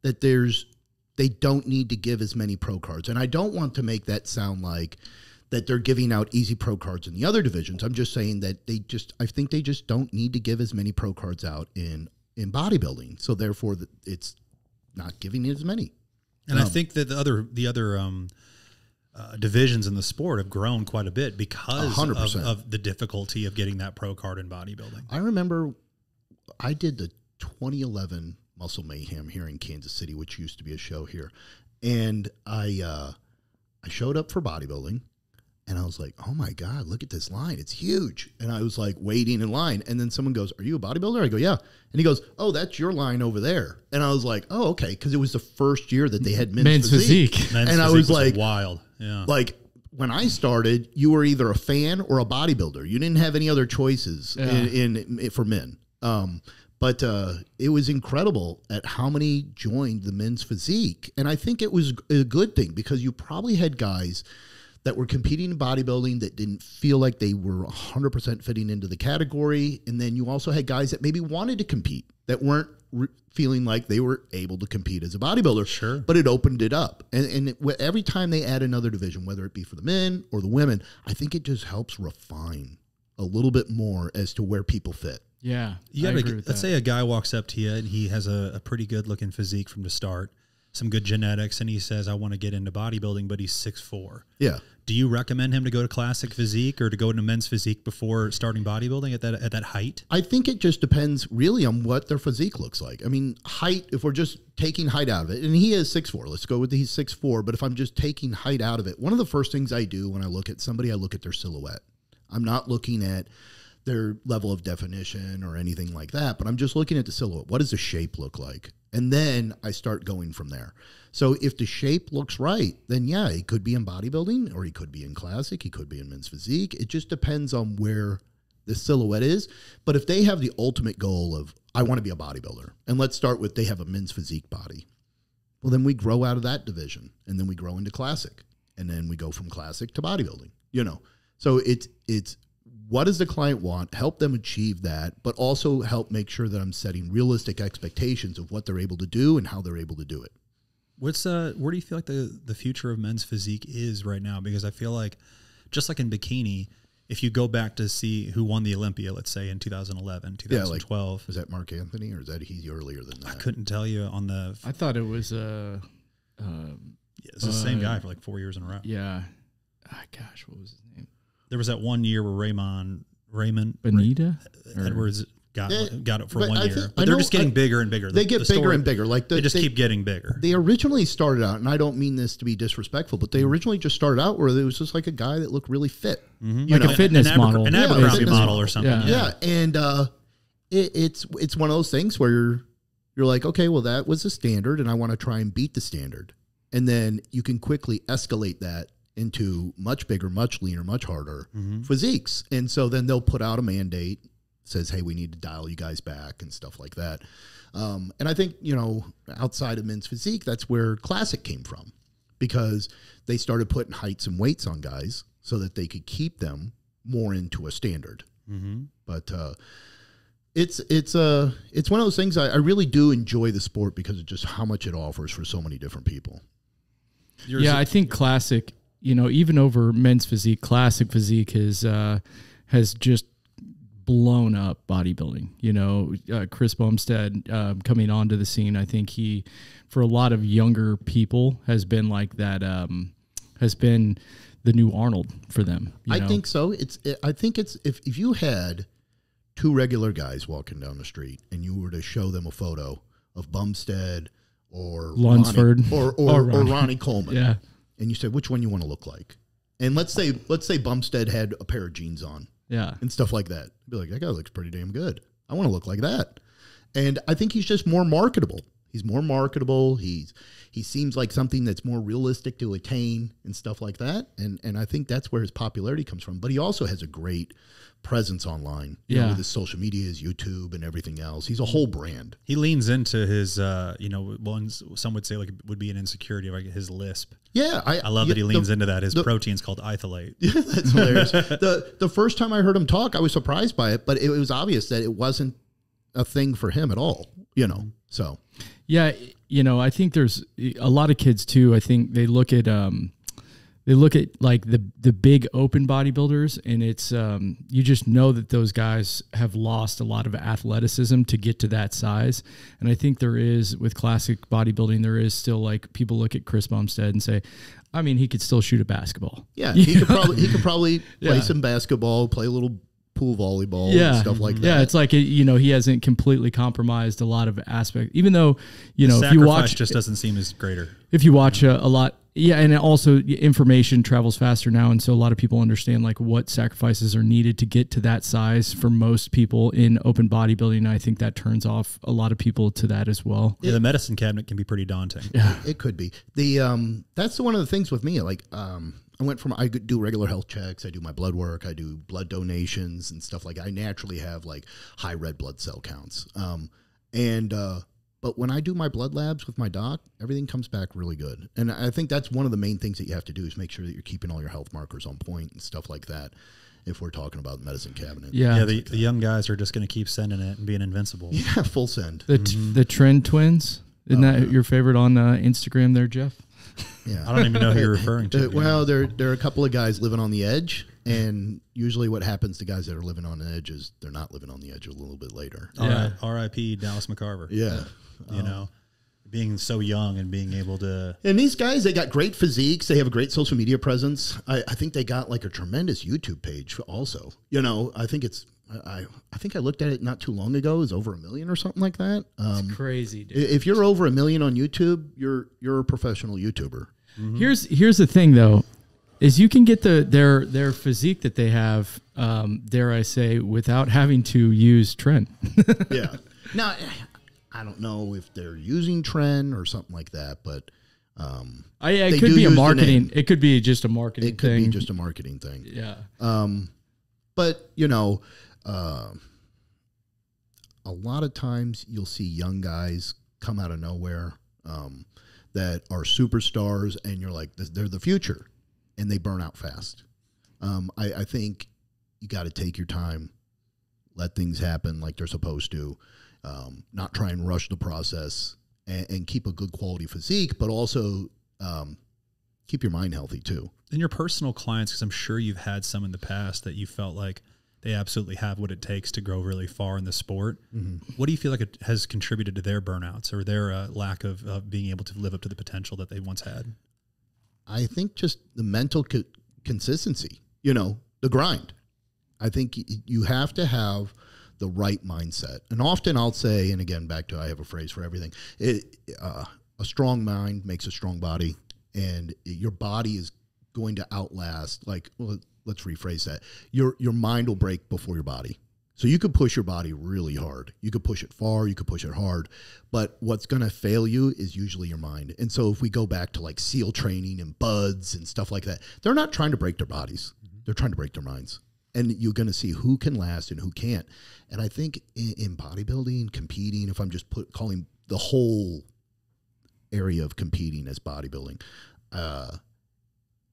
that they don't need to give as many pro cards. And I don't want to make that sound like that they're giving out easy pro cards in the other divisions. I'm just saying that I think they just don't need to give as many pro cards out in bodybuilding. So therefore it's not giving as many. And I think that the other divisions in the sport have grown quite a bit because of the difficulty of getting that pro card in bodybuilding. I remember I did the 2011 Muscle Mayhem here in Kansas City, which used to be a show here. And I showed up for bodybuilding, and I was like, oh my God, look at this line. It's huge. And I was like waiting in line. And then someone goes, are you a bodybuilder? I go, yeah. And he goes, oh, that's your line over there. And I was like, oh, okay. Because it was the first year that they had men's physique. And I was like, wild. Yeah. Like when I started, you were either a fan or a bodybuilder. You didn't have any other choices for men. But it was incredible at how many joined the men's physique. And I think it was a good thing because you probably had guys that were competing in bodybuilding that didn't feel like they were 100% fitting into the category. And then you also had guys that maybe wanted to compete that weren't feeling like they were able to compete as a bodybuilder. Sure. But it opened it up. And every time they add another division, whether it be for the men or the women, I think it just helps refine a little bit more as to where people fit. Yeah. You gotta, let's say a guy walks up to you and he has a pretty good looking physique from the start, some good genetics, and he says, I want to get into bodybuilding, but he's 6'4". Yeah. Do you recommend him to go to classic physique or to go into men's physique before starting bodybuilding at that height? I think it just depends really on what their physique looks like. I mean, height, if we're just taking height out of it, and he is 6'4", let's go with he's 6'4", but if I'm just taking height out of it, one of the first things I do when I look at somebody, I look at their silhouette. I'm not looking at their level of definition or anything like that, but I'm just looking at the silhouette. What does the shape look like? And then I start going from there. So if the shape looks right, then yeah, he could be in bodybuilding or he could be in classic. He could be in men's physique. It just depends on where the silhouette is. But if they have the ultimate goal of, I want to be a bodybuilder, and let's start with they have a men's physique body. Well, then we grow out of that division and then we grow into classic and then we go from classic to bodybuilding, you know? So it's what does the client want? Help them achieve that, but also help make sure that I'm setting realistic expectations of what they're able to do and how they're able to do it. What's where do you feel like the future of men's physique is right now? Because I feel like, just like in bikini, if you go back to see who won the Olympia, let's say in 2011, 2012. Yeah, like, was that Mark Anthony or is that he earlier than that? I couldn't tell you on the... I thought it was it's the same guy for like 4 years in a row. Yeah. Gosh, what was his name? There was that 1 year where Raymond Benita Edwards got it for 1 year. Think, but they're just getting bigger and bigger. They get bigger and bigger. Like they just keep getting bigger. They originally started out, and I don't mean this to be disrespectful, but they originally just started out where there was just like a guy that looked really fit. Mm-hmm. Like a fitness model. An Abercrombie model or something. Yeah. And it's one of those things where you're like, okay, well, that was the standard, and I want to try and beat the standard. And then you can quickly escalate that into much bigger, much leaner, much harder physiques. And so then they'll put out a mandate, says, hey, we need to dial you guys back and stuff like that. And I think, you know, outside of men's physique, that's where classic came from, because they started putting heights and weights on guys so that they could keep them more into a standard. Mm-hmm. But it's one of those things. I really do enjoy the sport because of just how much it offers for so many different people. I think classic, you know, even over men's physique, classic physique has just blown up bodybuilding. You know, Chris Bumstead coming onto the scene, I think he, for a lot of younger people, has been like that, has been the new Arnold for them. I think so. I think it's if you had two regular guys walking down the street and you were to show them a photo of Bumstead or Lunsford or Ronnie Coleman, yeah, and you said which one you want to look like, and let's say Bumstead had a pair of jeans on, yeah, and stuff like that, you'd be like, that guy looks pretty damn good. I want to look like that. And I think he's just more marketable. He's more marketable. He seems like something that's more realistic to attain and stuff like that. And I think that's where his popularity comes from. But he also has a great presence online, you know, with his social media, his YouTube, and everything else. He's a whole brand. He leans into his, some would say like would be an insecurity, like his lisp. Yeah, I love that he leans into that. His protein's called isolate. Yeah, that's hilarious. The first time I heard him talk, I was surprised by it, but it was obvious that it wasn't a thing for him at all, you know. So yeah, you know, I think there's a lot of kids too. I think they look at like the big open bodybuilders, and it's you just know that those guys have lost a lot of athleticism to get to that size. And I think there is, with classic bodybuilding, there is still like people look at Chris Bumstead and say, I mean, he could still shoot a basketball. Yeah, he could probably play some basketball, play a little pool volleyball, and stuff like that. Yeah, it's like, you know, he hasn't completely compromised a lot of aspects, even though, you know, sacrifice if you watch, just doesn't seem as greater. If you watch a lot, yeah, and also information travels faster now, and so a lot of people understand like what sacrifices are needed to get to that size for most people in open bodybuilding. And I think that turns off a lot of people to that as well. Yeah, the medicine cabinet can be pretty daunting. Yeah, it could be. That's one of the things with me. Like, I do regular health checks. I do my blood work. I do blood donations and stuff like that. I naturally have like high red blood cell counts. But when I do my blood labs with my doc, everything comes back really good. And I think that's one of the main things that you have to do is make sure that you're keeping all your health markers on point and stuff like that. If we're talking about the medicine cabinet. Yeah, the young guys are just going to keep sending it and being invincible. Yeah, full send. The Trend Twins. Isn't that your favorite on Instagram there, Jeff? Yeah. I don't even know who you're referring to. Well, there are a couple of guys living on the edge, and usually what happens to guys that are living on the edge is they're not living on the edge a little bit later. Yeah. R.I.P. Dallas McCarver. Yeah. You know, being so young and being able to. And these guys, they got great physiques. They have a great social media presence. I think they got like a tremendous YouTube page also. You know, I think it's, I think I looked at it not too long ago. It was over 1 million or something like that. It's crazy, dude. If you're over 1 million on YouTube, you're a professional YouTuber. Mm-hmm. Here's the thing though, is you can get their physique that they have, dare I say, without having to use Trend. Yeah. Now, I don't know if they're using Trend or something like that, but it could be a marketing. It could be just a marketing thing. It could be just a marketing thing. Yeah. But you know, a lot of times you'll see young guys come out of nowhere that are superstars, and you're like, they're the future, and they burn out fast. I think you got to take your time, let things happen like they're supposed to. Not try and rush the process, and keep a good quality physique, but also keep your mind healthy too. And your personal clients, because I'm sure you've had some in the past that you felt like they absolutely have what it takes to grow really far in the sport. Mm-hmm. What do you feel like it has contributed to their burnouts or their lack of being able to live up to the potential that they once had? I think just the mental consistency, you know, the grind. I think you have to have the right mindset. And often I'll say, and again, back to, I have a phrase for everything. A strong mind makes a strong body, and your body is going to outlast, like, well, let's rephrase that. Your mind will break before your body. So you could push your body really hard. You could push it far, you could push it hard, but what's going to fail you is usually your mind. And so if we go back to like SEAL training and buds and stuff like that, they're not trying to break their bodies. They're trying to break their minds. And you're going to see who can last and who can't. And I think in bodybuilding, competing, if I'm just calling the whole area of competing as bodybuilding,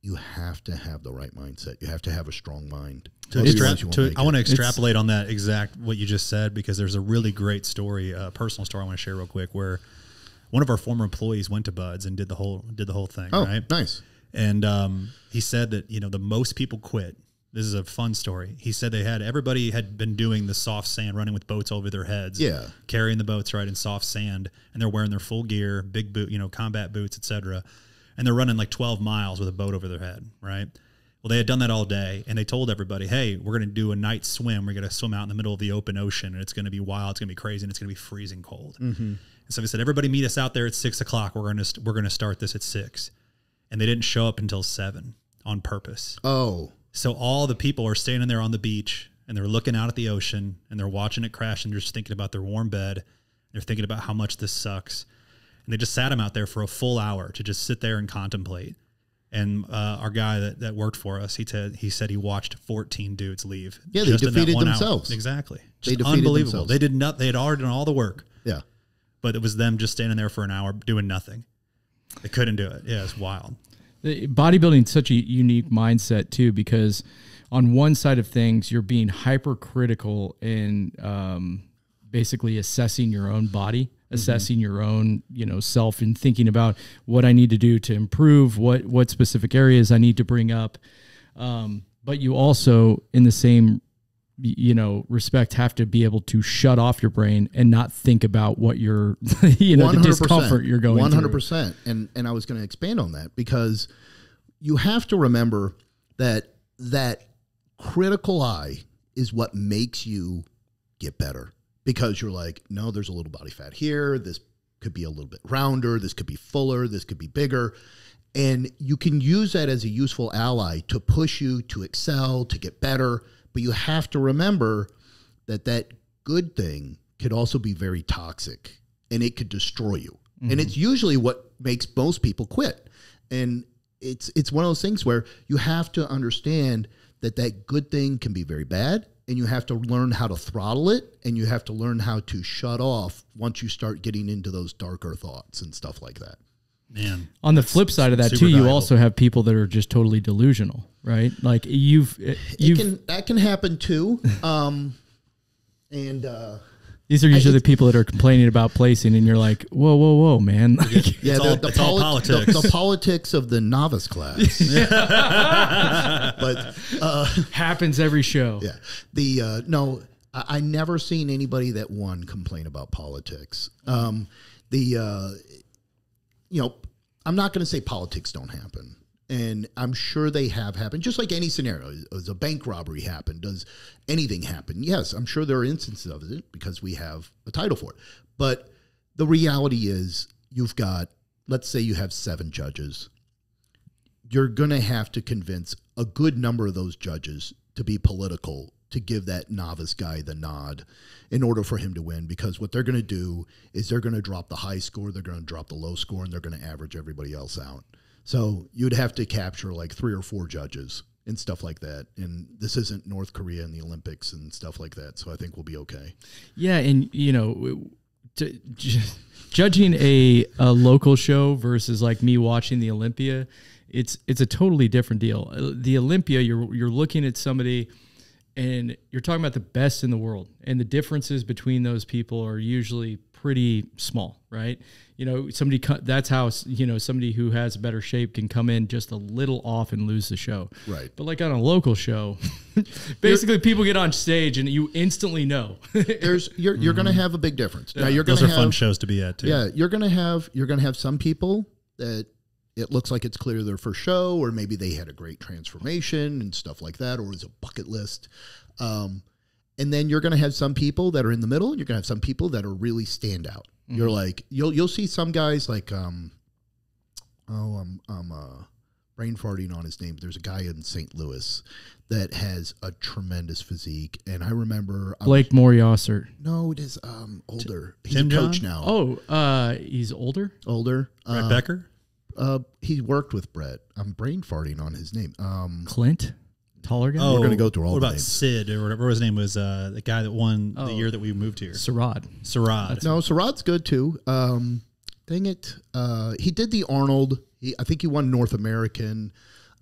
you have to have the right mindset. You have to have a strong mind. I want to extrapolate on that exact what you just said, because there's a really great story, a personal story I want to share real quick, where one of our former employees went to Buds and did the whole thing. Oh, right? Nice. And he said that, you know, the most people quit. This is a fun story. He said everybody had been doing the soft sand, running with boats over their heads, carrying the boats right in soft sand, and they're wearing their full gear, big boot, you know, combat boots, etc. And they're running like 12 miles with a boat over their head, right? Well, they had done that all day, and they told everybody, hey, we're going to do a night swim. We're going to swim out in the middle of the open ocean, and it's going to be wild, it's going to be crazy, and it's going to be freezing cold. Mm-hmm. And so they said, everybody meet us out there at 6 o'clock. We're going to start this at 6. And they didn't show up until 7 on purpose. Oh. So all the people are standing there on the beach, and they're looking out at the ocean, and they're watching it crash, and they're just thinking about their warm bed. They're thinking about how much this sucks. And they just sat him out there for a full hour to just sit there and contemplate. And our guy that worked for us, he said he watched 14 dudes leave. Yeah, they defeated themselves. Hour. Exactly. Just unbelievable. Themselves. They had already done all the work. Yeah. But it was them just standing there for an hour doing nothing. They couldn't do it. Yeah, it's wild. Bodybuilding is such a unique mindset too, because on one side of things, you're being hypercritical in basically assessing your own body, assessing your own, you know, self, and thinking about what I need to do to improve, what specific areas I need to bring up. But you also, in the same, you know, respect, have to be able to shut off your brain and not think about what you're, you know, the discomfort you're going 100%. Through. And I was going to expand on that, because you have to remember that critical eye is what makes you get better, because you're like, no, there's a little body fat here. This could be a little bit rounder. This could be fuller. This could be bigger. And you can use that as a useful ally to push you to excel, to get better. But you have to remember that good thing could also be very toxic, and it could destroy you. Mm-hmm. And it's usually what makes most people quit. And it's one of those things where you have to understand that good thing can be very bad, and you have to learn how to throttle it, and you have to learn how to shut off once you start getting into those darker thoughts and stuff like that. Man, on the flip side of that too, you also have people that are just totally delusional, right? Like that can happen too. These are usually the people that are complaining about placing, and you're like, whoa, man. Like, yeah, it's all politics. The politics of the novice class. But happens every show. Yeah. No, I never seen anybody that won complain about politics. I'm not going to say politics don't happen. And I'm sure they have happened, just like any scenario. Does a bank robbery happen? Does anything happen? Yes, I'm sure there are instances of it because we have a title for it. But the reality is you've got, let's say you have 7 judges. You're going to have to convince a good number of those judges to be political, to give that novice guy the nod in order for him to win. Because what they're going to do is they're going to drop the high score, they're going to drop the low score, and they're going to average everybody else out. So you'd have to capture like 3 or 4 judges and stuff like that. And this isn't North Korea and the Olympics and stuff like that. So I think we'll be okay. Yeah. And, judging a local show versus like me watching the Olympia, it's a totally different deal. The Olympia, you're looking at somebody and you're talking about the best in the world. And the differences between those people are usually pretty small, right? That's how, somebody who has better shape can come in just a little off and lose the show. Right. But like on a local show, basically people get on stage and you instantly know. You're going to have a big difference. Yeah. Now those are fun shows to be at too. Yeah. You're going to have some people that it looks like it's clear their first show, or maybe they had a great transformation and stuff like that, or it's a bucket list. And then you're going to have some people that are in the middle, and you're going to have some people that are really stand out. Mm-hmm. You're like, you'll see some guys like, I'm brain farting on his name. There's a guy in St. Louis that has a tremendous physique. And I remember Blake Moriosser. No, it is older. He's Tim a coach John? now. Oh, he's older? Older. Brett Becker? He worked with Brett. I'm brain farting on his name. Clint? Taller guy? We're going to go through all the names. What about Sid or whatever his name was? The guy that won the year that we moved here. Sarad. Sarad. No, Sarad's good too. Dang it. He did the Arnold. I think he won North American.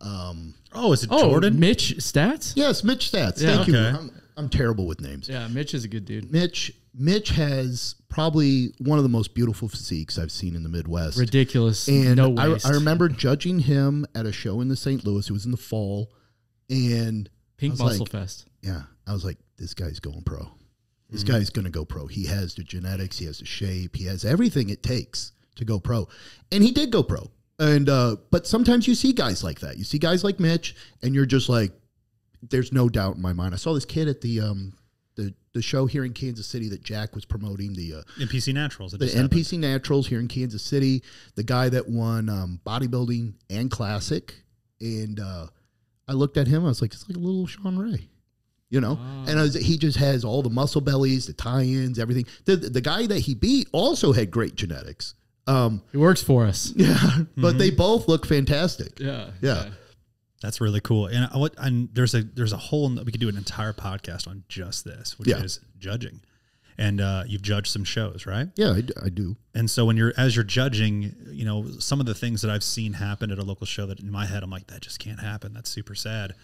Is it Jordan? Mitch Stats? Yes, Mitch Stats. Yeah, Thank you. I'm terrible with names. Yeah, Mitch is a good dude. Mitch has probably one of the most beautiful physiques I've seen in the Midwest. Ridiculous. And no waste. I remember judging him at a show in the St. Louis. It was in the fall. And Pink Muscle Fest. Yeah. I was like, this guy's going pro. This guy's going to go pro. He has the genetics. He has the shape. He has everything it takes to go pro. And he did go pro. And but sometimes you see guys like that. You see guys like Mitch, and you're just like, there's no doubt in my mind. I saw this kid at the show here in Kansas City that Jack was promoting, the NPC Naturals. The NPC Naturals here in Kansas City. The guy that won bodybuilding and classic. And I looked at him. I was like, it's like a little Sean Ray. And he just has all the muscle bellies, the tie-ins, everything. The guy that he beat also had great genetics. He works for us. Yeah, but they both look fantastic. Yeah. That's really cool. And there's a whole, we could do an entire podcast on just this, which is judging. And you've judged some shows, right? Yeah, I do. And so as you're judging, some of the things that I've seen happen at a local show that in my head I'm like, that just can't happen. That's super sad.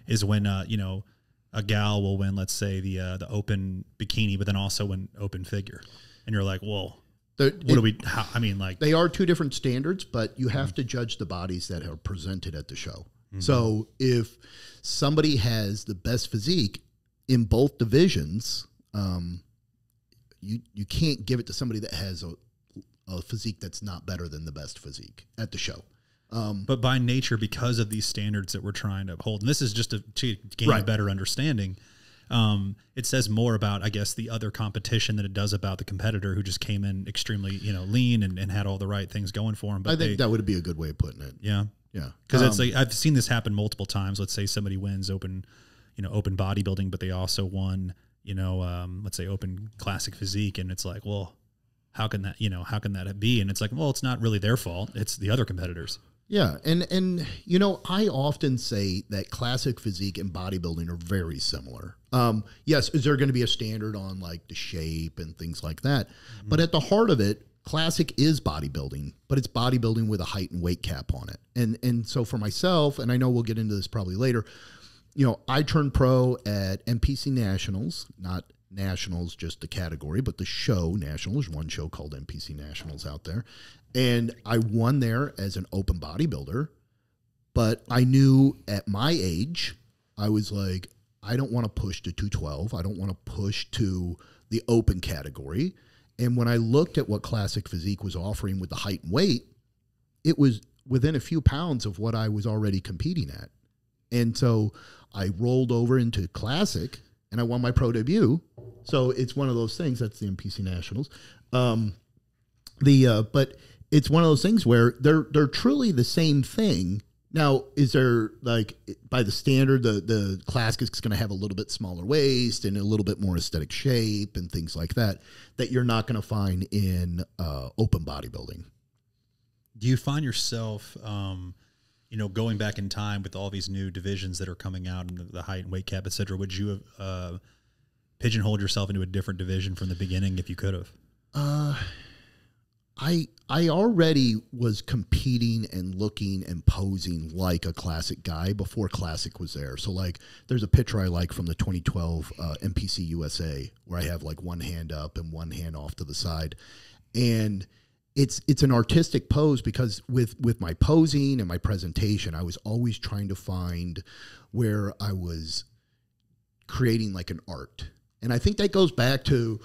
Is when a gal will win, let's say the open bikini, but then also win open figure, and you're like, whoa. They are two different standards, but you have to judge the bodies that are presented at the show. Mm-hmm. So if somebody has the best physique in both divisions, you can't give it to somebody that has a physique that's not better than the best physique at the show. But by nature, because of these standards that we're trying to uphold, and this is just to gain a better understanding, it says more about, I guess, the other competition than it does about the competitor who just came in extremely, lean and had all the right things going for him. But I think that would be a good way of putting it. Yeah. Yeah. Because it's like, I've seen this happen multiple times. Let's say somebody wins open bodybuilding, but they also won, let's say open classic physique. And it's like, well, how can that be? And it's like, well, it's not really their fault. It's the other competitors. Yeah, and you know, I often say that classic physique and bodybuilding are very similar. Yes, is there going to be a standard on like the shape and things like that? Mm-hmm. But at the heart of it, classic is bodybuilding, but it's bodybuilding with a height and weight cap on it. And so for myself, and I know we'll get into this probably later, you know, I turned pro at NPC Nationals, not Nationals, just the category, but the show Nationals, one show called NPC Nationals out there. And I won there as an open bodybuilder, but I knew at my age, I was like, I don't want to push to 212. I don't want to push to the open category. And when I looked at what Classic Physique was offering with the height and weight, it was within a few pounds of what I was already competing at. And so I rolled over into Classic and I won my pro debut. So it's one of those things. That's the NPC Nationals. But it's one of those things where they're truly the same thing. Now, is there, like, by the standard, the Classic is going to have a little bit smaller waist and a little bit more aesthetic shape and things like that you're not going to find in open bodybuilding. Do you find yourself, you know, going back in time with all these new divisions that are coming out and the height and weight cap, et cetera, would you have pigeonholed yourself into a different division from the beginning if you could have? I already was competing and looking and posing like a Classic guy before Classic was there. So, like, there's a picture I like from the 2012 NPC USA where I have, like, one hand up and one hand off to the side. And it's an artistic pose because with my posing and my presentation, I was always trying to find where I was creating, like, an art. And I think that goes back to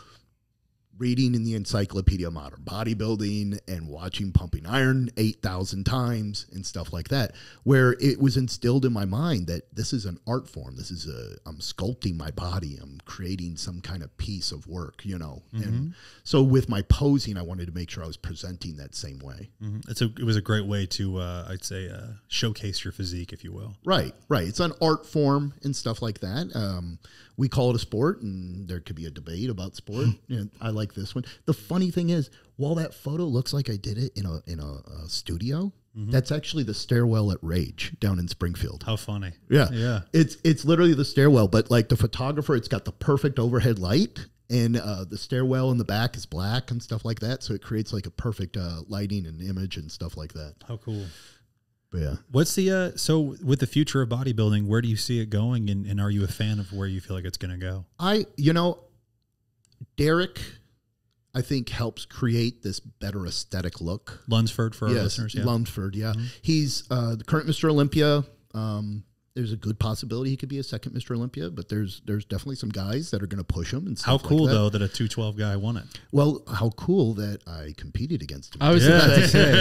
reading in the Encyclopedia of Modern Bodybuilding and watching Pumping Iron 8,000 times and stuff like that, where it was instilled in my mind that this is an art form. This is I'm sculpting my body. I'm creating some kind of piece of work, you know. Mm-hmm. And so with my posing, I wanted to make sure I was presenting that same way. Mm-hmm. It was a great way to, I'd say, showcase your physique, if you will. Right. It's an art form and stuff like that. We call it a sport, and there could be a debate about sport. And I like this one. The funny thing is, while that photo looks like I did it in a studio, that's actually the stairwell at Rage down in Springfield. How funny! Yeah. It's literally the stairwell, but like the photographer, it's got the perfect overhead light, and the stairwell in the back is black and stuff like that. So it creates like a perfect lighting and image and stuff like that. How cool! But yeah. What's the so with the future of bodybuilding, where do you see it going, and are you a fan of where you feel like it's going to go? Derek, I think, helps create this better aesthetic look. Lunsford for our listeners. Yeah. Lunsford, yeah. Mm-hmm. He's the current Mr. Olympia. There's a good possibility he could be a second Mr. Olympia, but there's definitely some guys that are going to push him. And how cool, though, that a 212 guy won it. Well, how cool that I competed against him. I was about to say,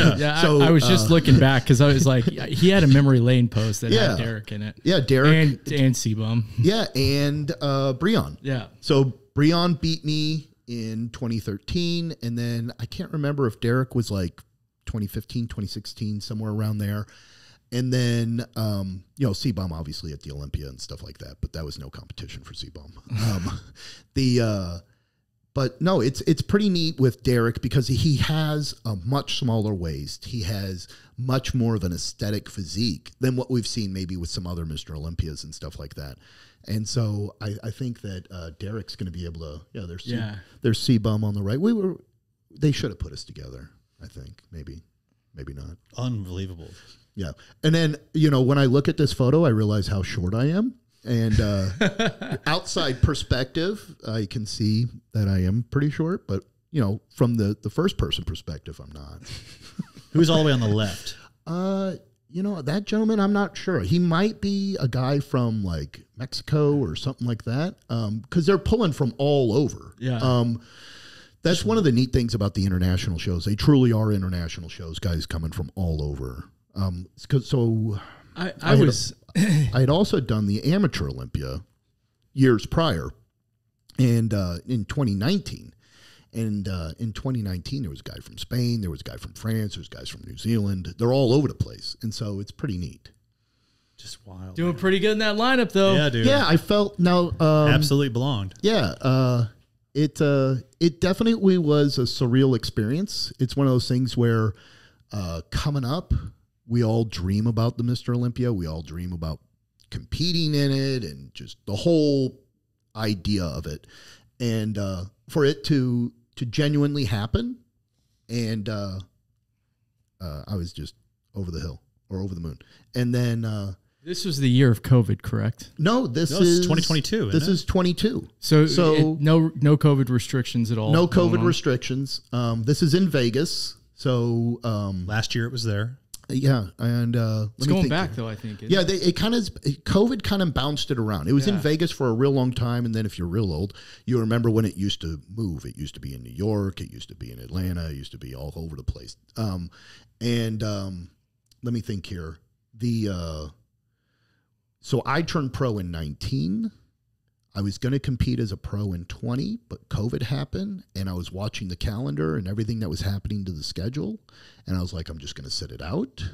so, I was just looking back because I was like, he had a memory lane post that had Derek in it. Yeah, Derek. And C-Bum. Yeah, and Breon. Yeah. So Breon beat me in 2013, and then I can't remember if Derek was like 2015, 2016, somewhere around there. And then, C-Bomb obviously at the Olympia and stuff like that, but that was no competition for C-Bomb. But no, it's pretty neat with Derek because he has a much smaller waist. He has much more of an aesthetic physique than what we've seen maybe with some other Mr. Olympias and stuff like that. And so I think that Derek's going to be able to, there's C-Bomb on the right. They should have put us together, I think. Maybe not. Unbelievable. Yeah. And then, when I look at this photo, I realize how short I am. And outside perspective, I can see that I am pretty short. But, from the first person perspective, I'm not. Who's all the way on the left? That gentleman, I'm not sure. He might be a guy from like Mexico or something like that. Because they're pulling from all over. Yeah. That's one of the neat things about the international shows. They truly are international shows, guys coming from all over. I had also done the Amateur Olympia years prior, and in 2019. And in 2019, there was a guy from Spain, there was a guy from France, there was guys from New Zealand. They're all over the place, and so it's pretty neat. Just wild. Doing pretty good in that lineup, though. Yeah, dude. Yeah, I felt absolutely belonged. Yeah, it definitely was a surreal experience. It's one of those things where coming up we all dream about the Mr. Olympia. We all dream about competing in it and just the whole idea of it. And for it to genuinely happen, and I was just over the hill or over the moon. And then this was the year of COVID, correct? no, this is 2022. This is 22. So no COVID restrictions at all. No COVID restrictions. This is in Vegas. So last year it was there. yeah, and It's going back though, I think. Yeah, COVID kind of bounced it around. It was in Vegas for a real long time, and then if you're real old, you remember when it used to move. It used to be in New York, it used to be in Atlanta, it used to be all over the place. Let me think here. So I turned pro in 19. I was going to compete as a pro in 20, but COVID happened, and I was watching the calendar and everything that was happening to the schedule, and I was like, I'm just going to sit it out.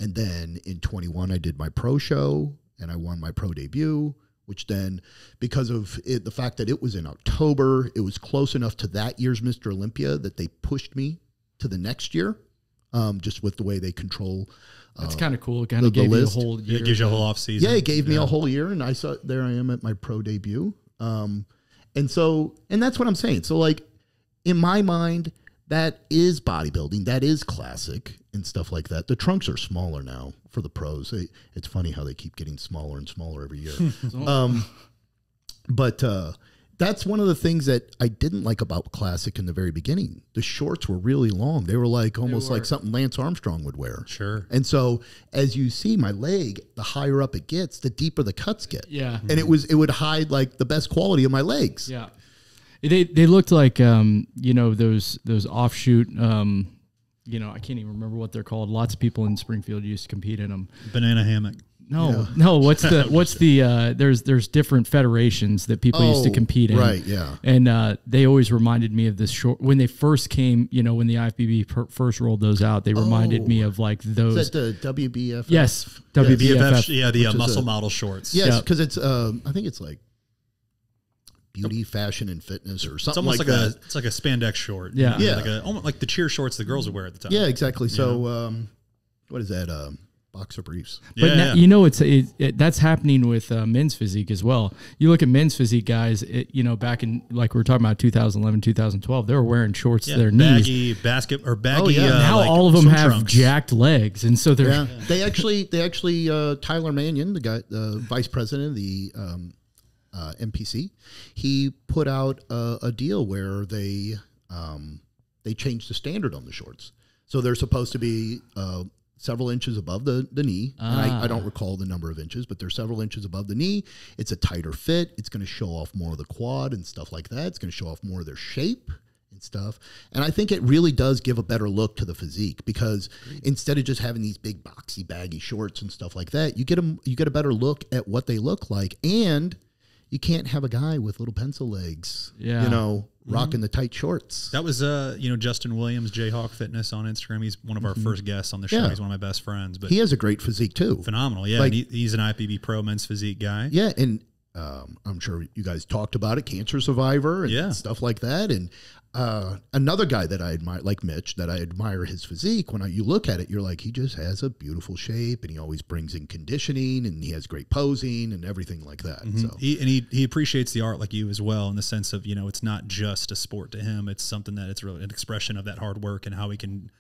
And then in 21, I did my pro show, and I won my pro debut, which then, because of the fact that it was in October, it was close enough to that year's Mr. Olympia that they pushed me to the next year, just with the way they control. That's kind of cool. It kind of gave you a whole year. It gives you a whole off season. Yeah, it gave me a whole year, and there I am at my pro debut. And that's what I'm saying. So like, in my mind, that is bodybuilding. That is classic and stuff like that. The trunks are smaller now for the pros. It's funny how they keep getting smaller and smaller every year. But that's one of the things that I didn't like about classic in the very beginning. The shorts were really long. They were like almost like something Lance Armstrong would wear. Sure. And so as you see my leg, the higher up it gets, the deeper the cuts get. Yeah. And it would hide like the best quality of my legs. Yeah. They looked like those offshoot I can't even remember what they're called. Lots of people in Springfield used to compete in them. Banana hammock. No. What's the there's different federations that people used to compete in. Right. Yeah. And they always reminded me of this short when they first came. When the IFBB first rolled those out, they reminded me of like those. Is that the WBF? Yes, WBF. Yeah, the muscle model shorts. Yes, because it's I think it's like beauty, fashion, and fitness or something. It's almost like that. that. It's like a spandex short. Yeah. Almost like the cheer shorts the girls would wear at the time. Yeah, exactly. So what is that? Boxer briefs. But that's happening with men's physique as well. You look at men's physique guys, back in, like we were talking about 2011, 2012, they were wearing shorts to their knees. Baggy. Now all of them have trunks. jacked legs. And so they're. Yeah. They actually, Tyler Mannion, the guy, the vice president of the MPC, he put out a deal where they changed the standard on the shorts. So they're supposed to be several inches above the knee. And I don't recall the number of inches, but they're several inches above the knee. It's a tighter fit. It's going to show off more of the quad and stuff like that. It's going to show off more of their shape and stuff. And I think it really does give a better look to the physique, because instead of just having these big boxy baggy shorts and stuff like that, you get a better look at what they look like. And you can't have a guy with little pencil legs, rocking the tight shorts. That was, Justin Williams, Jayhawk Fitness on Instagram. He's one of our first guests on the show. Yeah. He's one of my best friends. But he has a great physique too. Phenomenal. Yeah. Like, he's an IFBB pro men's physique guy. Yeah. And I'm sure you guys talked about it, cancer survivor and stuff like that. And another guy that I admire, like Mitch, that I admire his physique. When you look at it, you're like, he just has a beautiful shape, and he always brings in conditioning, and he has great posing and everything like that. Mm-hmm. So he appreciates the art like you as well, in the sense of, it's not just a sport to him. It's something that it's really an expression of that hard work and how he can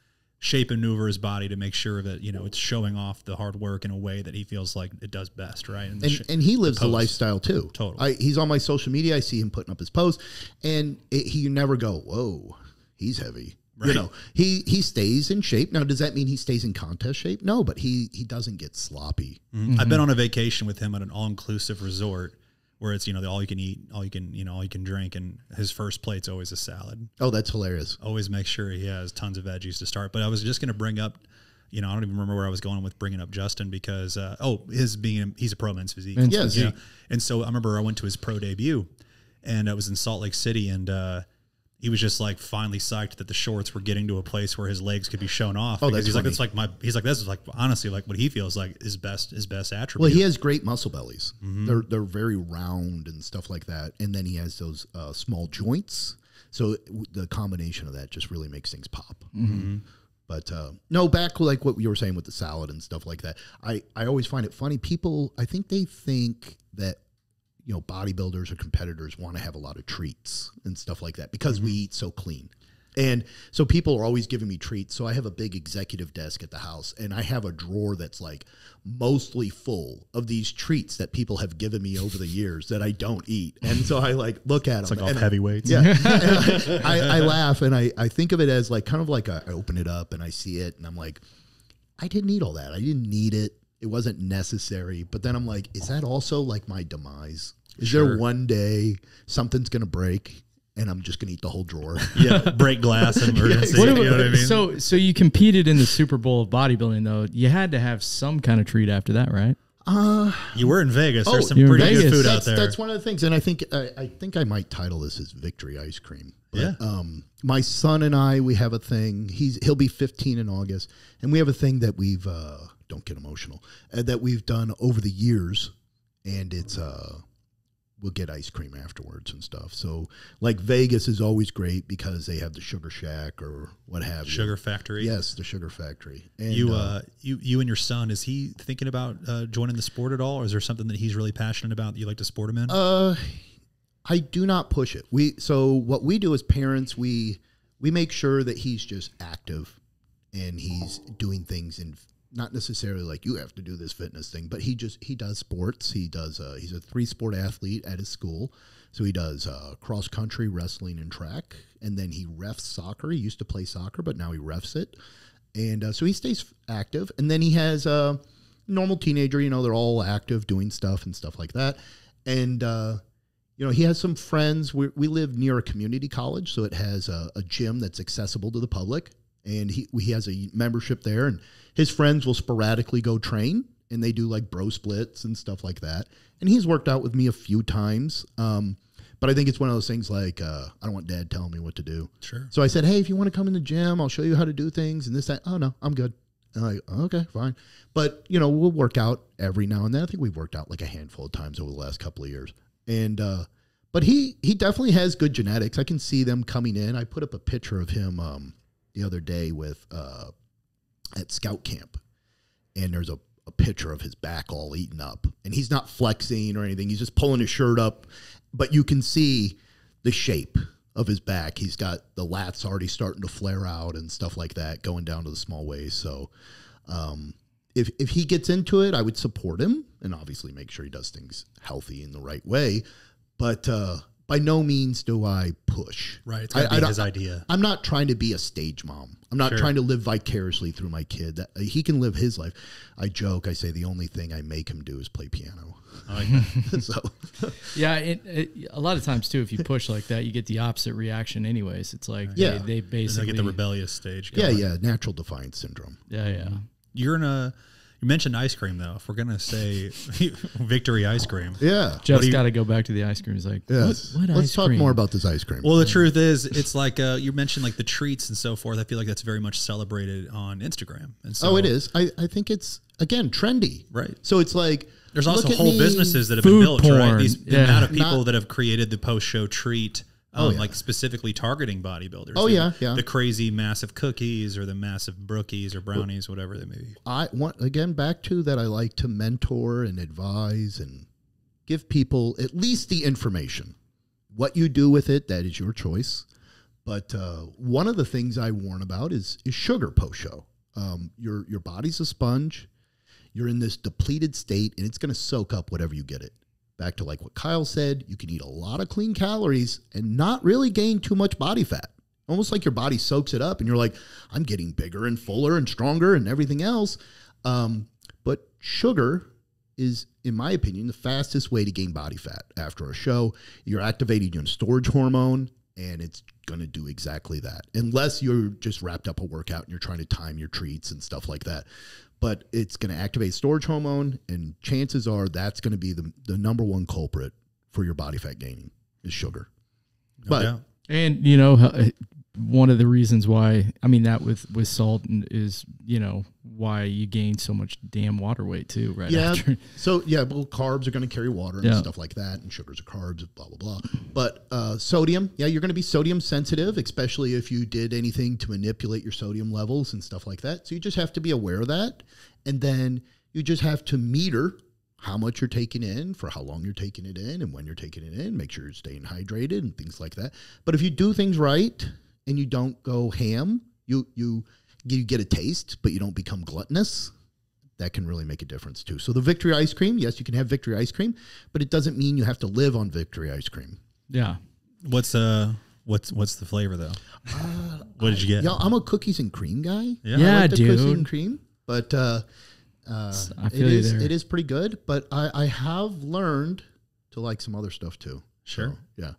shape and maneuver his body to make sure that, it's showing off the hard work in a way that he feels like it does best, right? And he lives the lifestyle too. Totally. He's on my social media. I see him putting up his posts, and you never go, whoa, he's heavy. Right. He stays in shape. Now, does that mean he stays in contest shape? No, but he doesn't get sloppy. Mm-hmm. I've been on a vacation with him at an all-inclusive resort where it's, the all you can eat, all you can drink, and his first plate's always a salad. Oh, that's hilarious. Always make sure he has tons of veggies to start. But I was just going to bring up, I don't even remember where I was going with bringing up Justin, because, he's a pro men's physique. Yes. And so I remember I went to his pro debut, and I was in Salt Lake City, and he was just like finally psyched that the shorts were getting to a place where his legs could be shown off. Oh, that's funny. This is like honestly like what he feels like his best attribute. Well, he has great muscle bellies. Mm-hmm. They're very round and stuff like that. And then he has those small joints. So the combination of that just really makes things pop. Mm-hmm. But no, back like what you were saying with the salad and stuff like that. I always find it funny. People, I think they think that, bodybuilders or competitors want to have a lot of treats and stuff like that because we eat so clean. And so people are always giving me treats. So I have a big executive desk at the house, and I have a drawer that's like mostly full of these treats that people have given me over the years that I don't eat. And so I like look at them. It's like all heavyweights. Yeah. I laugh, and I think of it as like kind of like I open it up and I see it, and I'm like, I didn't eat all that. I didn't need it. It wasn't necessary. But then I'm like, is that also like my demise? Is there one day something's going to break and I'm just going to eat the whole drawer? Yeah, break glass emergency. What You know what I mean? So you competed in the Super Bowl of bodybuilding, though. You had to have some kind of treat after that, right? You were in Vegas. There's some you're in pretty good Vegas. food out there. That's one of the things, and I think I might title this as Victory Ice Cream. But, Yeah. my son and I, we have a thing. He'll be 15 in August, and we have a thing that we've don't get emotional that we've done over the years, and it's we'll get ice cream afterwards and stuff. So like Vegas is always great because they have the Sugar Shack or what have you. Sugar Factory. Yes, the Sugar Factory. And You and your son, is he thinking about joining the sport at all, or is there something that he's really passionate about that you like to support him in? I do not push it. So what we do as parents, we make sure that he's just active and he's doing things in not necessarily like you have to do this fitness thing, but he does sports. He does he's a 3-sport athlete at his school. So he does cross country, wrestling, and track, and then he refs soccer. He used to play soccer, but now he refs it. And so he stays active. And then he has a normal teenager, they're all active doing stuff and stuff like that. And he has some friends. We live near a community college, so it has a gym that's accessible to the public. And he has a membership there, and his friends will sporadically go train, and they do like bro splits and stuff like that. And he's worked out with me a few times. But I think it's one of those things like, I don't want dad telling me what to do. Sure. So I said, hey, if you want to come in the gym, I'll show you how to do things and this, that. Oh, no, I'm good. And I'm like, okay, fine. But, we'll work out every now and then. I think we've worked out like a handful of times over the last couple of years. And, but he definitely has good genetics. I can see them coming in. I put up a picture of him, the other day with at scout camp, and there's a picture of his back all eaten up, and he's not flexing or anything. He's just pulling his shirt up, but you can see the shape of his back. He's got the lats already starting to flare out and stuff like that, going down to the small waist. So if he gets into it, I would support him and obviously make sure he does things healthy in the right way. But by no means do I push. Right. It's got to be his idea. I'm not trying to be a stage mom. I'm not trying to live vicariously through my kid. He can live his life. I joke. I say the only thing I make him do is play piano. I like that. So Yeah, a lot of times too, if you push like that, you get the opposite reaction. Anyways, it's like they basically get the rebellious stage yeah, going. natural defiance syndrome. Yeah. You mentioned ice cream, though. If we're going to say Victory Ice Cream. Yeah. Jeff's got to go back to the ice cream. He's like, yes. what Let's ice talk cream? more about this ice cream. Well, the truth is, it's like you mentioned like the treats and so forth. I feel like that's very much celebrated on Instagram. And so, it is. I think it's, again, trendy. Right. So it's like, there's also look at whole me. businesses that have been Food built, right? porn. The amount of people that have created the post-show treat, like specifically targeting bodybuilders. Oh, yeah. The crazy massive cookies or the massive brookies or brownies, whatever they may be. I want, again, back to that, I like to mentor and advise and give people at least the information. What you do with it, that is your choice. But one of the things I warn about is sugar post-show. Your body's a sponge. You're in this depleted state, and it's going to soak up whatever you get it. Back to like what Kyle said, you can eat a lot of clean calories and not really gain too much body fat. Almost like your body soaks it up, and you're like, I'm getting bigger and fuller and stronger and everything else. But sugar is, in my opinion, the fastest way to gain body fat. After a show, you're activating your storage hormone, and it's going to do exactly that. Unless you're just wrapped up a workout and you're trying to time your treats and stuff like that. But it's going to activate storage hormone, and chances are that's going to be the number one culprit for your body fat gaining is sugar. No doubt. And, one of the reasons why, I mean, that with salt is, why you gain so much damn water weight too, right? Yeah. After. So well, carbs are going to carry water and stuff like that, and sugars are carbs, blah blah blah. But sodium, you're going to be sodium sensitive, especially if you did anything to manipulate your sodium levels and stuff like that. So you just have to be aware of that, and then you just have to meter how much you're taking in, for how long you're taking it in, and when you're taking it in. Make sure you're staying hydrated and things like that. But if you do things right and you don't go ham, you get a taste, but you don't become gluttonous. That can really make a difference too. So the Victory ice cream, yes, you can have Victory ice cream, but it doesn't mean you have to live on Victory ice cream. Yeah. What's the flavor though? What did you get? Yeah, I'm a cookies and cream guy. Yeah, I like the dude. cookies and cream, but I feel you there. It is pretty good. But I have learned to like some other stuff too. Sure. So, yeah.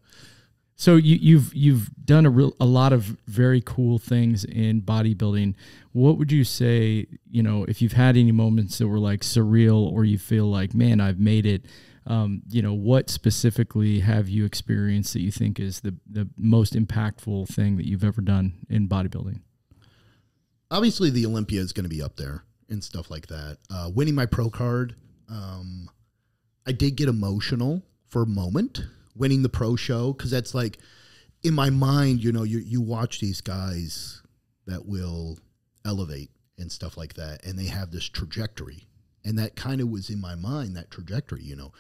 So you've done a lot of very cool things in bodybuilding. What would you say, if you've had any moments that were like surreal, or you feel like, man, I've made it, what specifically have you experienced that you think is the most impactful thing that you've ever done in bodybuilding? Obviously the Olympia is going to be up there and stuff like that. Winning my pro card, I did get emotional for a moment. Winning the pro show, because that's like, in my mind, you watch these guys that will elevate and stuff like that, and they have this trajectory, and that kind of was in my mind, that trajectory. You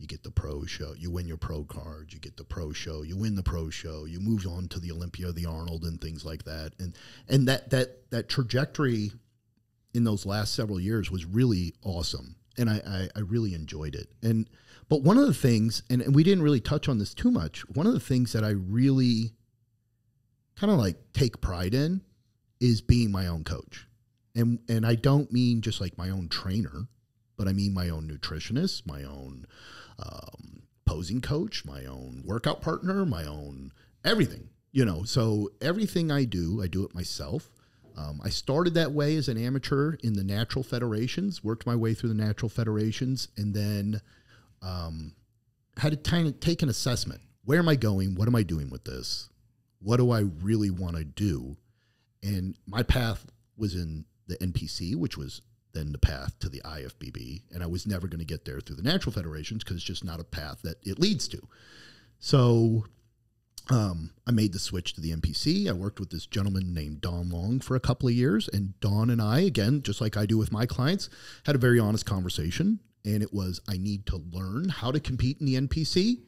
get the pro show, you win your pro card, you get the pro show, you win the pro show, you move on to the Olympia, the Arnold, and things like that, and that trajectory in those last several years was really awesome, and I really enjoyed it. But one of the things, and we didn't really touch on this too much, one of the things that I really kind of like take pride in is being my own coach. And I don't mean just like my own trainer, but I mean my own nutritionist, my own posing coach, my own workout partner, my own everything, So everything I do it myself. I started that way as an amateur in the natural federations, worked my way through the natural federations, and then had to kind of take an assessment. Where am I going? What am I doing with this? What do I really want to do? And my path was in the NPC, which was then the path to the IFBB. And I was never going to get there through the natural federations because it's just not a path that it leads to. So I made the switch to the NPC. I worked with this gentleman named Don Long for a couple of years. And Don and I, again, just like I do with my clients, had a very honest conversation. And it was, I need to learn how to compete in the NPC.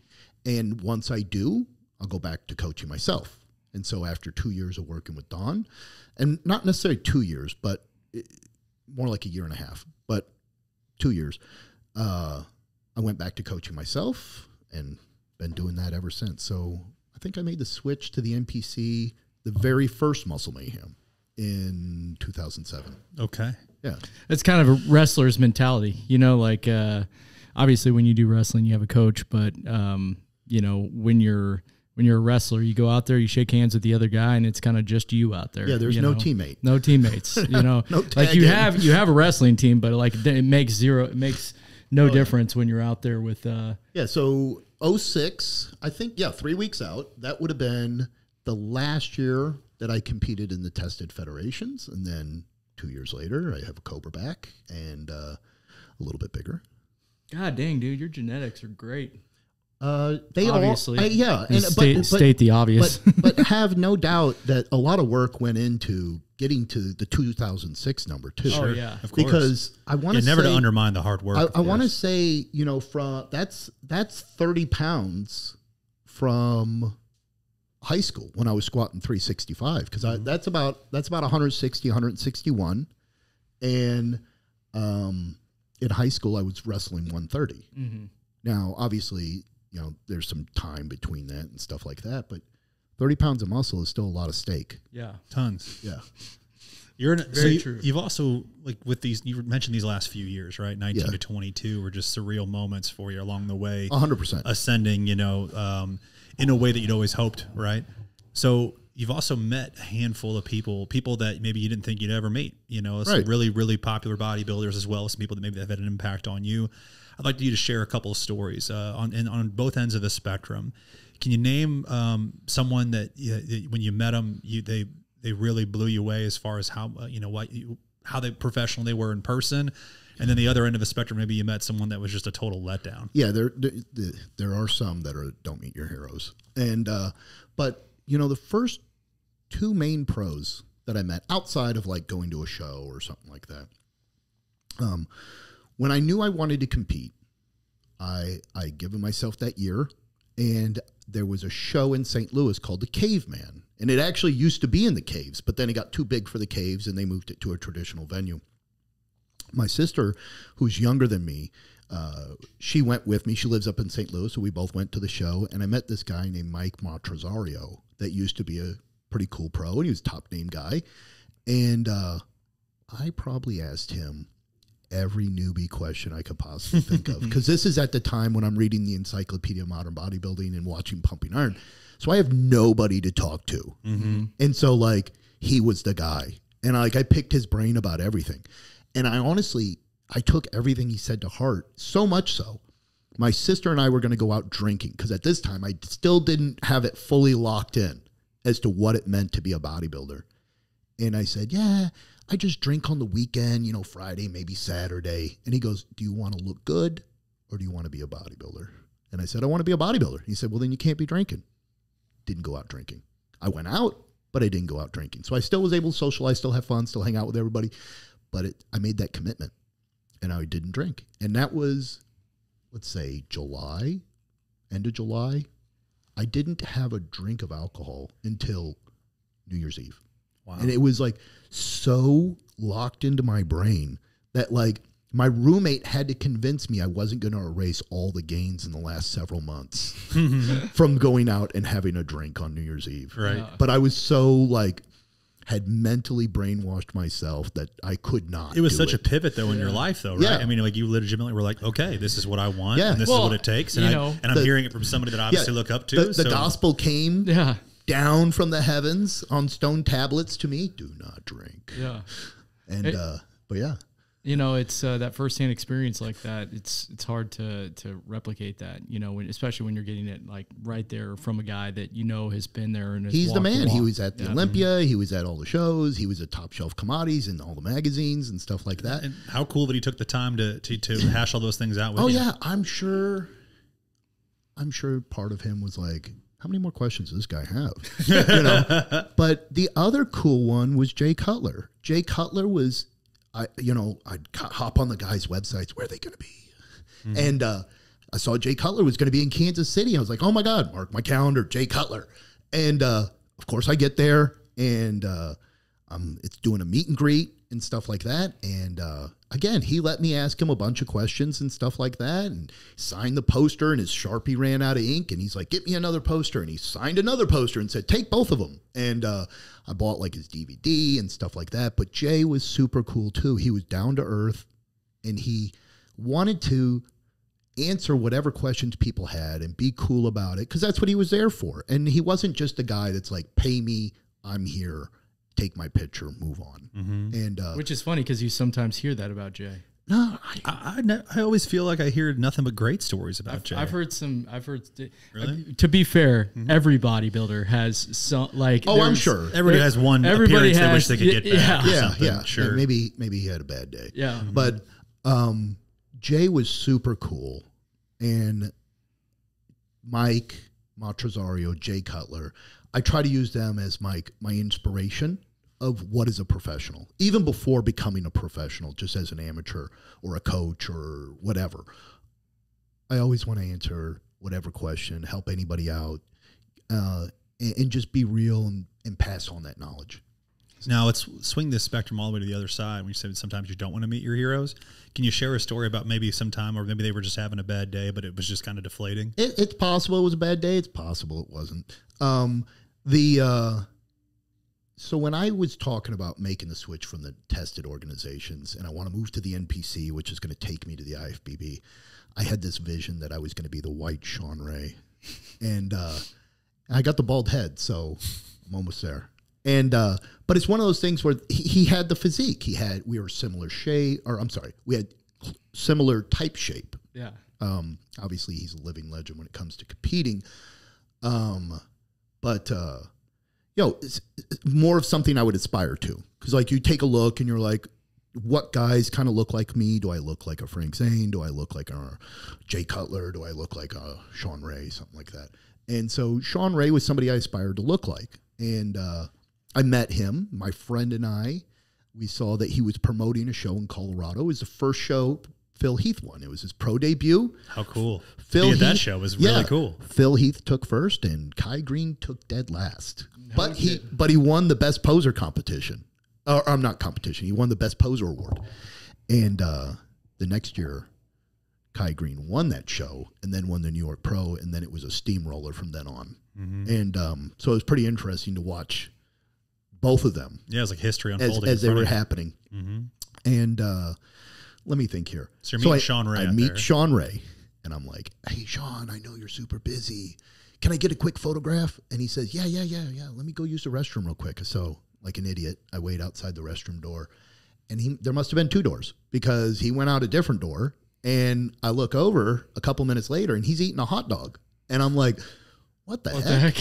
And once I do, I'll go back to coaching myself. And so after 2 years of working with Don, and not necessarily 2 years, but more like a year and a half, but 2 years, I went back to coaching myself and been doing that ever since. So I think I made the switch to the NPC, the very first Muscle Mayhem in 2007. Okay. Yeah. It's kind of a wrestler's mentality, obviously when you do wrestling, you have a coach, but, when you're a wrestler, you go out there, you shake hands with the other guy, and it's kind of just you out there. Yeah. There's no teammate. No teammates, No like you have a wrestling team, but like it makes no difference when you're out there with, Yeah. So 06, I think, 3 weeks out, that would have been the last year that I competed in the tested federations. And then 2 years later, I have a Cobra back and a little bit bigger. God dang, dude, your genetics are great. They obviously, state the obvious, but have no doubt that a lot of work went into getting to the 2006 number too. Oh yeah, of course. Because I want to never to undermine the hard work. I want to say, from that's 30 pounds from high school when I was squatting 365, because that's about 160, 161, and in high school I was wrestling 130. Mm-hmm. Now, obviously, there's some time between that and stuff like that, but 30 pounds of muscle is still a lot of steak. Yeah, tons. Yeah, true. You've also, like, with these, you mentioned these last few years, right? 19 to 22 were just surreal moments for you along the way. 100%. Ascending, in a way that you'd always hoped, right? So you've also met a handful of people that maybe you didn't think you'd ever meet, some really, really popular bodybuilders, as well as some people that maybe have had an impact on you. I'd like you to share a couple of stories on both ends of the spectrum. Can you name someone that when you met them, they really blew you away as far as how how they professional they were in person, and then the other end of the spectrum, maybe you met someone that was just a total letdown. Yeah, there are some that don't meet your heroes, and but the first two main pros that I met outside of like going to a show or something like that. When I knew I wanted to compete, I given myself that year, and there was a show in St. Louis called the Caveman, and it actually used to be in the caves, but then it got too big for the caves, and they moved it to a traditional venue. My sister, who's younger than me, she went with me. She lives up in St. Louis, so we both went to the show, and I met this guy named Mike Montrazario that used to be a pretty cool pro, and he was a top name guy, and I probably asked him every newbie question I could possibly think of, because this is at the time when I'm reading the Encyclopedia of Modern Bodybuilding and watching Pumping Iron, so I have nobody to talk to, and so like he was the guy, and I picked his brain about everything, and I took everything he said to heart, so much so my sister and I were going to go out drinking, because at this time I still didn't have it fully locked in as to what it meant to be a bodybuilder. And I said, yeah, I just drink on the weekend, Friday, maybe Saturday. And he goes, do you want to look good or do you want to be a bodybuilder? And I said, I want to be a bodybuilder. He said, well, then you can't be drinking. Didn't go out drinking. I went out, but I didn't go out drinking. So I still was able to socialize, still have fun, still hang out with everybody. But I made that commitment, and I didn't drink. And that was, let's say, July, end of July. I didn't have a drink of alcohol until New Year's Eve. Wow. And it was like so locked into my brain that like my roommate had to convince me I wasn't going to erase all the gains in the last several months from going out and having a drink on New Year's Eve. Right. But I was so like, had mentally brainwashed myself that I could not. It was such a pivot though in your life though, right? Yeah. I mean, like you legitimately were like, okay, this is what I want, and this is what it takes. And, I'm hearing it from somebody that I obviously look up to. The gospel came down from the heavens on stone tablets to me. Do not drink. Yeah. And, but yeah. It's that firsthand experience like that. It's hard to replicate that, especially when you're getting it like right there from a guy that has been there and he's the man. He was at the Olympia. He was at all the shows. He was at Top Shelf Commodities and all the magazines and stuff like that. And how cool that he took the time to hash all those things out with you. Yeah, I'm sure part of him was like, how many more questions does this guy have? But the other cool one was Jay Cutler. Jay Cutler was, I'd hop on the guys' websites. Where are they going to be? And I saw Jay Cutler was going to be in Kansas City. I was like, oh my God, mark my calendar, Jay Cutler. And of course I get there, and it's doing a meet and greet and stuff like that. And again, he let me ask him a bunch of questions and stuff like that, and signed the poster, and his Sharpie ran out of ink, and he's like, get me another poster. And he signed another poster and said, take both of them. And I bought like his DVD and stuff like that. But Jay was super cool too. He was down to earth, and he wanted to answer whatever questions people had and be cool about it, because that's what he was there for. And he wasn't just a guy that's like, pay me, I'm here, take my picture, move on. And which is funny because you sometimes hear that about Jay. No, I always feel like I hear nothing but great stories about Jay. I've heard. Really? To be fair, every bodybuilder has some like. Oh, I'm sure everybody has one appearance they wish they could get back. Yeah. Sure. Maybe he had a bad day. Yeah. But Jay was super cool, and Mike Montrazario, Jay Cutler, I try to use them as my inspiration of what is a professional, even before becoming a professional, just as an amateur or a coach or whatever. I always want to answer whatever question, help anybody out, and just be real and pass on that knowledge. Now let's swing this spectrum all the way to the other side. When you said sometimes you don't want to meet your heroes, can you share a story about maybe some time, or maybe they were just having a bad day, but it was just kind of deflating? It's possible it was a bad day. It's possible it wasn't. So when I was talking about making the switch from the tested organizations, and I want to move to the NPC, which is going to take me to the IFBB, I had this vision that I was going to be the white Sean Ray. And I got the bald head, so I'm almost there. And but it's one of those things where he had the physique. We were similar shape, or I'm sorry, we had similar type shape. Yeah. Obviously, he's a living legend when it comes to competing. But it's more of something I would aspire to. Because, like, you take a look and you're like, what guys kind of look like me? Do I look like a Frank Zane? Do I look like a Jay Cutler? Do I look like a Sean Ray? Something like that. And so Sean Ray was somebody I aspired to look like. And I met him, my friend and I. We saw that he was promoting a show in Colorado. It was the first show Phil Heath won. It was his pro debut. How cool. Phil Heath, that show was really cool. Phil Heath took first and Kai Green took dead last. But he won the best poser competition. Or not competition. He won the best poser award. And the next year, Kai Green won that show and then won the New York Pro, and then it was a steamroller from then on. Mm-hmm. And so it was pretty interesting to watch both of them. Yeah, it was like history unfolding as they were happening. Mm-hmm. And let me think here. So you're meeting Sean Ray. I meet Sean Ray, and I'm like, hey, Sean, I know you're super busy. Can I get a quick photograph? And he says, yeah. Let me go use the restroom real quick. So, like an idiot, I wait outside the restroom door, and there must have been 2 doors because he went out a different door. And I look over a couple minutes later, and he's eating a hot dog. And I'm like, what the heck?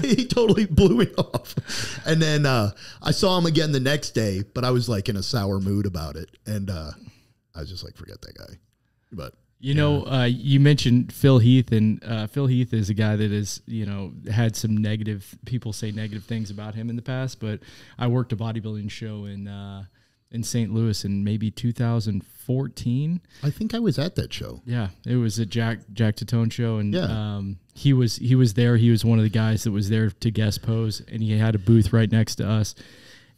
He totally blew me off. And then I saw him again the next day, but I was like in a sour mood about it. And I was just like, forget that guy. But you mentioned Phil Heath, and Phil Heath is a guy that has, had some people say negative things about him in the past, but I worked a bodybuilding show in St. Louis in maybe 2014. I think I was at that show. Yeah, it was a Jack Tatone show, and he was there. He was one of the guys that was there to guest pose, and he had a booth right next to us.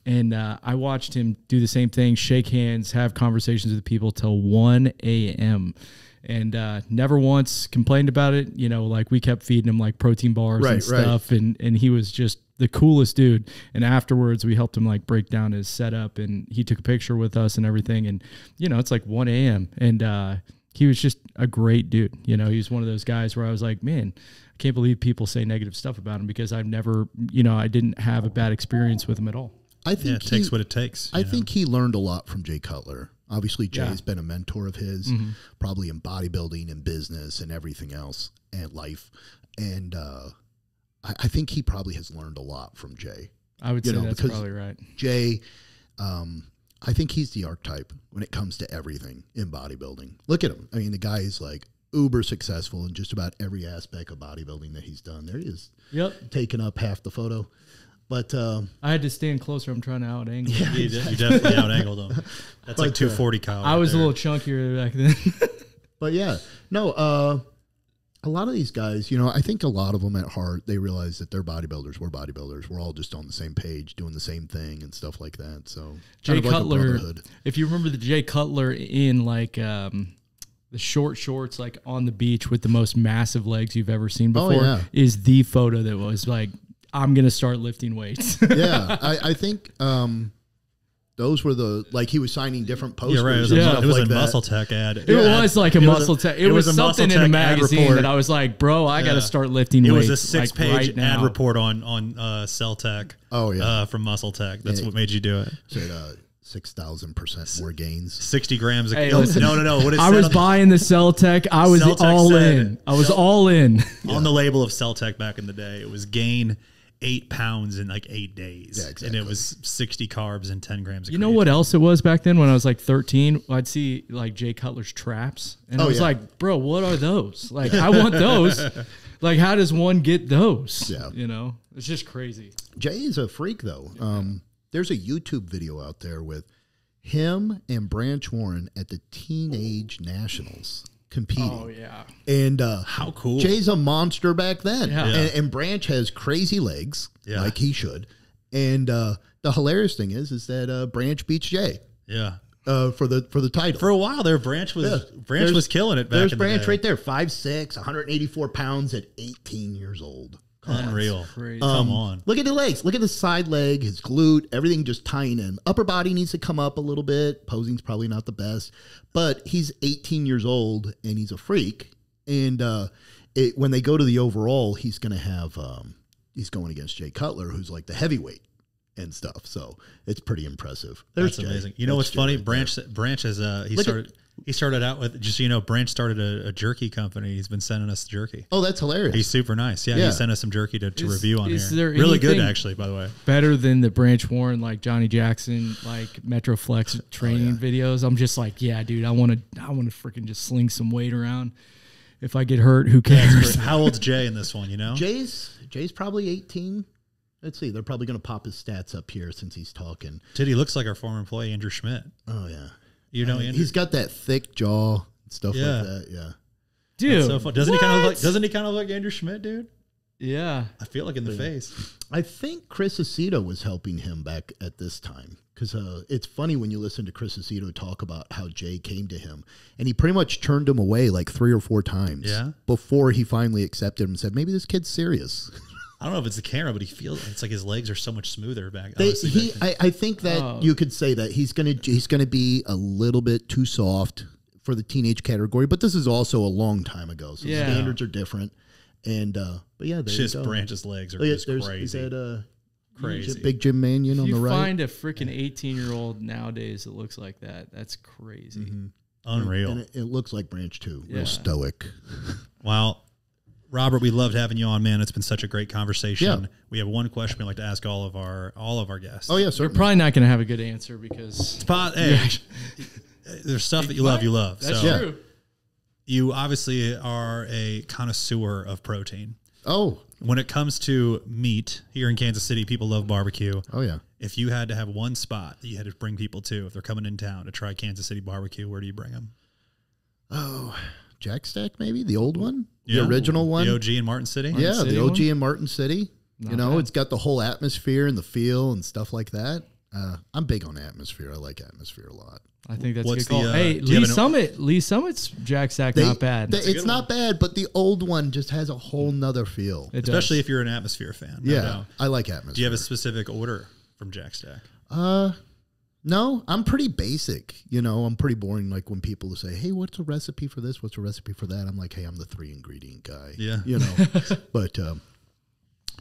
And I watched him do the same thing, shake hands, have conversations with people till 1 a.m. And never once complained about it. Like we kept feeding him like protein bars and stuff. Right. And he was just the coolest dude. And afterwards we helped him like break down his setup, and he took a picture with us and everything. And, it's like 1 a.m. And he was just a great dude. He was one of those guys where I was like, man, I can't believe people say negative stuff about him, because I've never, I didn't have a bad experience with him at all. I think it takes what it takes. I think he learned a lot from Jay Cutler. Obviously, Jay's been a mentor of his, probably in bodybuilding and business and everything else and life. And I think he probably has learned a lot from Jay. I would say that's probably right. Jay, I think he's the archetype when it comes to everything in bodybuilding. Look at him. I mean, the guy is like uber successful in just about every aspect of bodybuilding that he's done. There he is. Yep. Taking up half the photo. But I had to stand closer. I'm trying to out-angle him. You definitely out-angled him. That's like 240 Kyle. I was a little chunkier back then. But yeah, no, a lot of these guys, I think a lot of them at heart, they realize that they're bodybuilders. We're bodybuilders. We're all just on the same page, doing the same thing and stuff like that. So Jay Cutler, if you remember the Jay Cutler in like the short shorts, like on the beach with the most massive legs you've ever seen before, is the photo that was like, I'm going to start lifting weights. Yeah, I think those were he was signing different posters. Yeah, right. It was a Muscle Tech ad. It was like a Muscle Tech. It was something in a magazine that I was like, bro, I got to start lifting weights. It was a 6-page ad report on Cell Tech. Oh, yeah. From Muscle Tech. That's what made you do it. Said 6,000% more gains. 60 grams. Hey, no. What I was buying the Cell Tech. I was all in. I was all in. On the label of Cell Tech back in the day, it was gain 8 pounds in like 8 days. Yeah, exactly. And it was 60 carbs and 10 grams of You know what else it was back then when I was like 13? I'd see like Jay Cutler's traps. And I was like, bro, what are those? Like, I want those. Like, how does one get those? Yeah. It's just crazy. Jay is a freak, though. There's a YouTube video out there with him and Branch Warren at the Teenage Nationals competing. Oh, yeah. And how cool. Jay's a monster back then. Yeah. And Branch has crazy legs, like he should. And the hilarious thing is that Branch beats Jay. Yeah. For the title. For a while there, Branch was killing it back There's in Branch the day. right there, 5'6", 184 pounds at 18 years old. Unreal. Crazy. Come on. Look at the legs. Look at the side leg, his glute, everything just tying in. Upper body needs to come up a little bit. Posing's probably not the best. But he's 18 years old, and he's a freak. And when they go to the overall, he's going to have he's going against Jay Cutler, who's like the heavyweight. and stuff. So it's pretty impressive. That's amazing. You know what's funny? Branch has he started out with, just so you know, Branch started a jerky company. He's been sending us jerky. Oh, that's hilarious. He's super nice. Yeah, he sent us some jerky to review on here. Really good, actually, by the way. Better than the Branch Warren, like Johnny Jackson, like Metroflex training videos. I'm just like, yeah, dude, I want to freaking just sling some weight around. If I get hurt, who cares? How old's Jay in this one, you know? Jay's probably 18. Let's see. They're probably going to pop his stats up here since he's talking. Dude, he looks like our former employee, Andrew Schmidt. Oh, yeah. You know, Andrew? He's got that thick jaw and stuff like that. Yeah. Dude. That's so fun. Doesn't he kind of look like Andrew Schmidt, dude? Yeah. I feel like in the face. I think Chris Aceto was helping him back at this time. Because it's funny when you listen to Chris Aceto talk about how Jay came to him. And he pretty much turned him away like 3 or 4 times. Yeah. Before he finally accepted him and said, maybe this kid's serious. I don't know if it's the camera, but he feels it's like his legs are so much smoother back. I think that you could say that he's gonna be a little bit too soft for the teenage category, but this is also a long time ago, so the standards are different. And but yeah, there just you go. Branch's legs are just crazy. Is that crazy Big Jim Manion on the right? You find a freaking 18-year-old nowadays that looks like that. That's crazy. Unreal. And it looks like Branch too. Real stoic. Wow. Robert, we loved having you on, man. It's been such a great conversation. Yeah. We have one question we'd like to ask all of our guests. Oh, yeah, You're probably not going to have a good answer because... There's stuff that you love. That's true. You obviously are a connoisseur of protein. Oh. When it comes to meat, here in Kansas City, people love barbecue. Oh, yeah. If you had to have one spot that you had to bring people to, if they're coming in town to try Kansas City barbecue, where do you bring them? Oh, Jack Stack, maybe? The old one? The original one? The OG in Martin City? The OG in Martin City. It's got the whole atmosphere and the feel and stuff like that. I'm big on atmosphere. I like atmosphere a lot. I think that's a good call. Hey, Lee Summit's Jack Stack, not bad. It's not bad, but the old one just has a whole nother feel. Especially if you're an atmosphere fan. I like atmosphere. Do you have a specific order from Jack Stack? No, I'm pretty basic. I'm pretty boring. Like when people say, hey, what's a recipe for this? What's a recipe for that? I'm like, hey, I'm the 3-ingredient guy. Yeah. But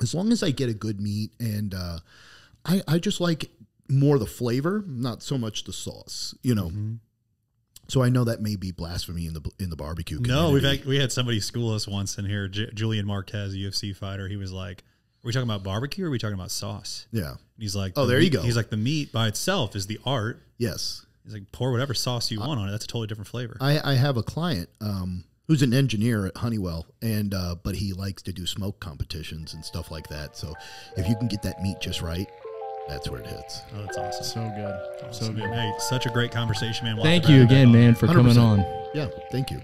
as long as I get a good meat and I just like more the flavor, not so much the sauce, So I know that may be blasphemy in the barbecue community. No, we had somebody school us once in here, Julian Marquez, a UFC fighter. He was like, are we talking about barbecue or are we talking about sauce? Yeah. And he's like, oh, there you go. He's like, the meat by itself is the art. Yes. He's like, pour whatever sauce you want on it. That's a totally different flavor. I have a client who's an engineer at Honeywell, and but he likes to do smoke competitions and stuff like that. So if you can get that meat just right, that's where it hits. Oh, that's awesome. So good. So good. Hey, such a great conversation, man. Thank you again, man, for 100%. coming on. Yeah, thank you.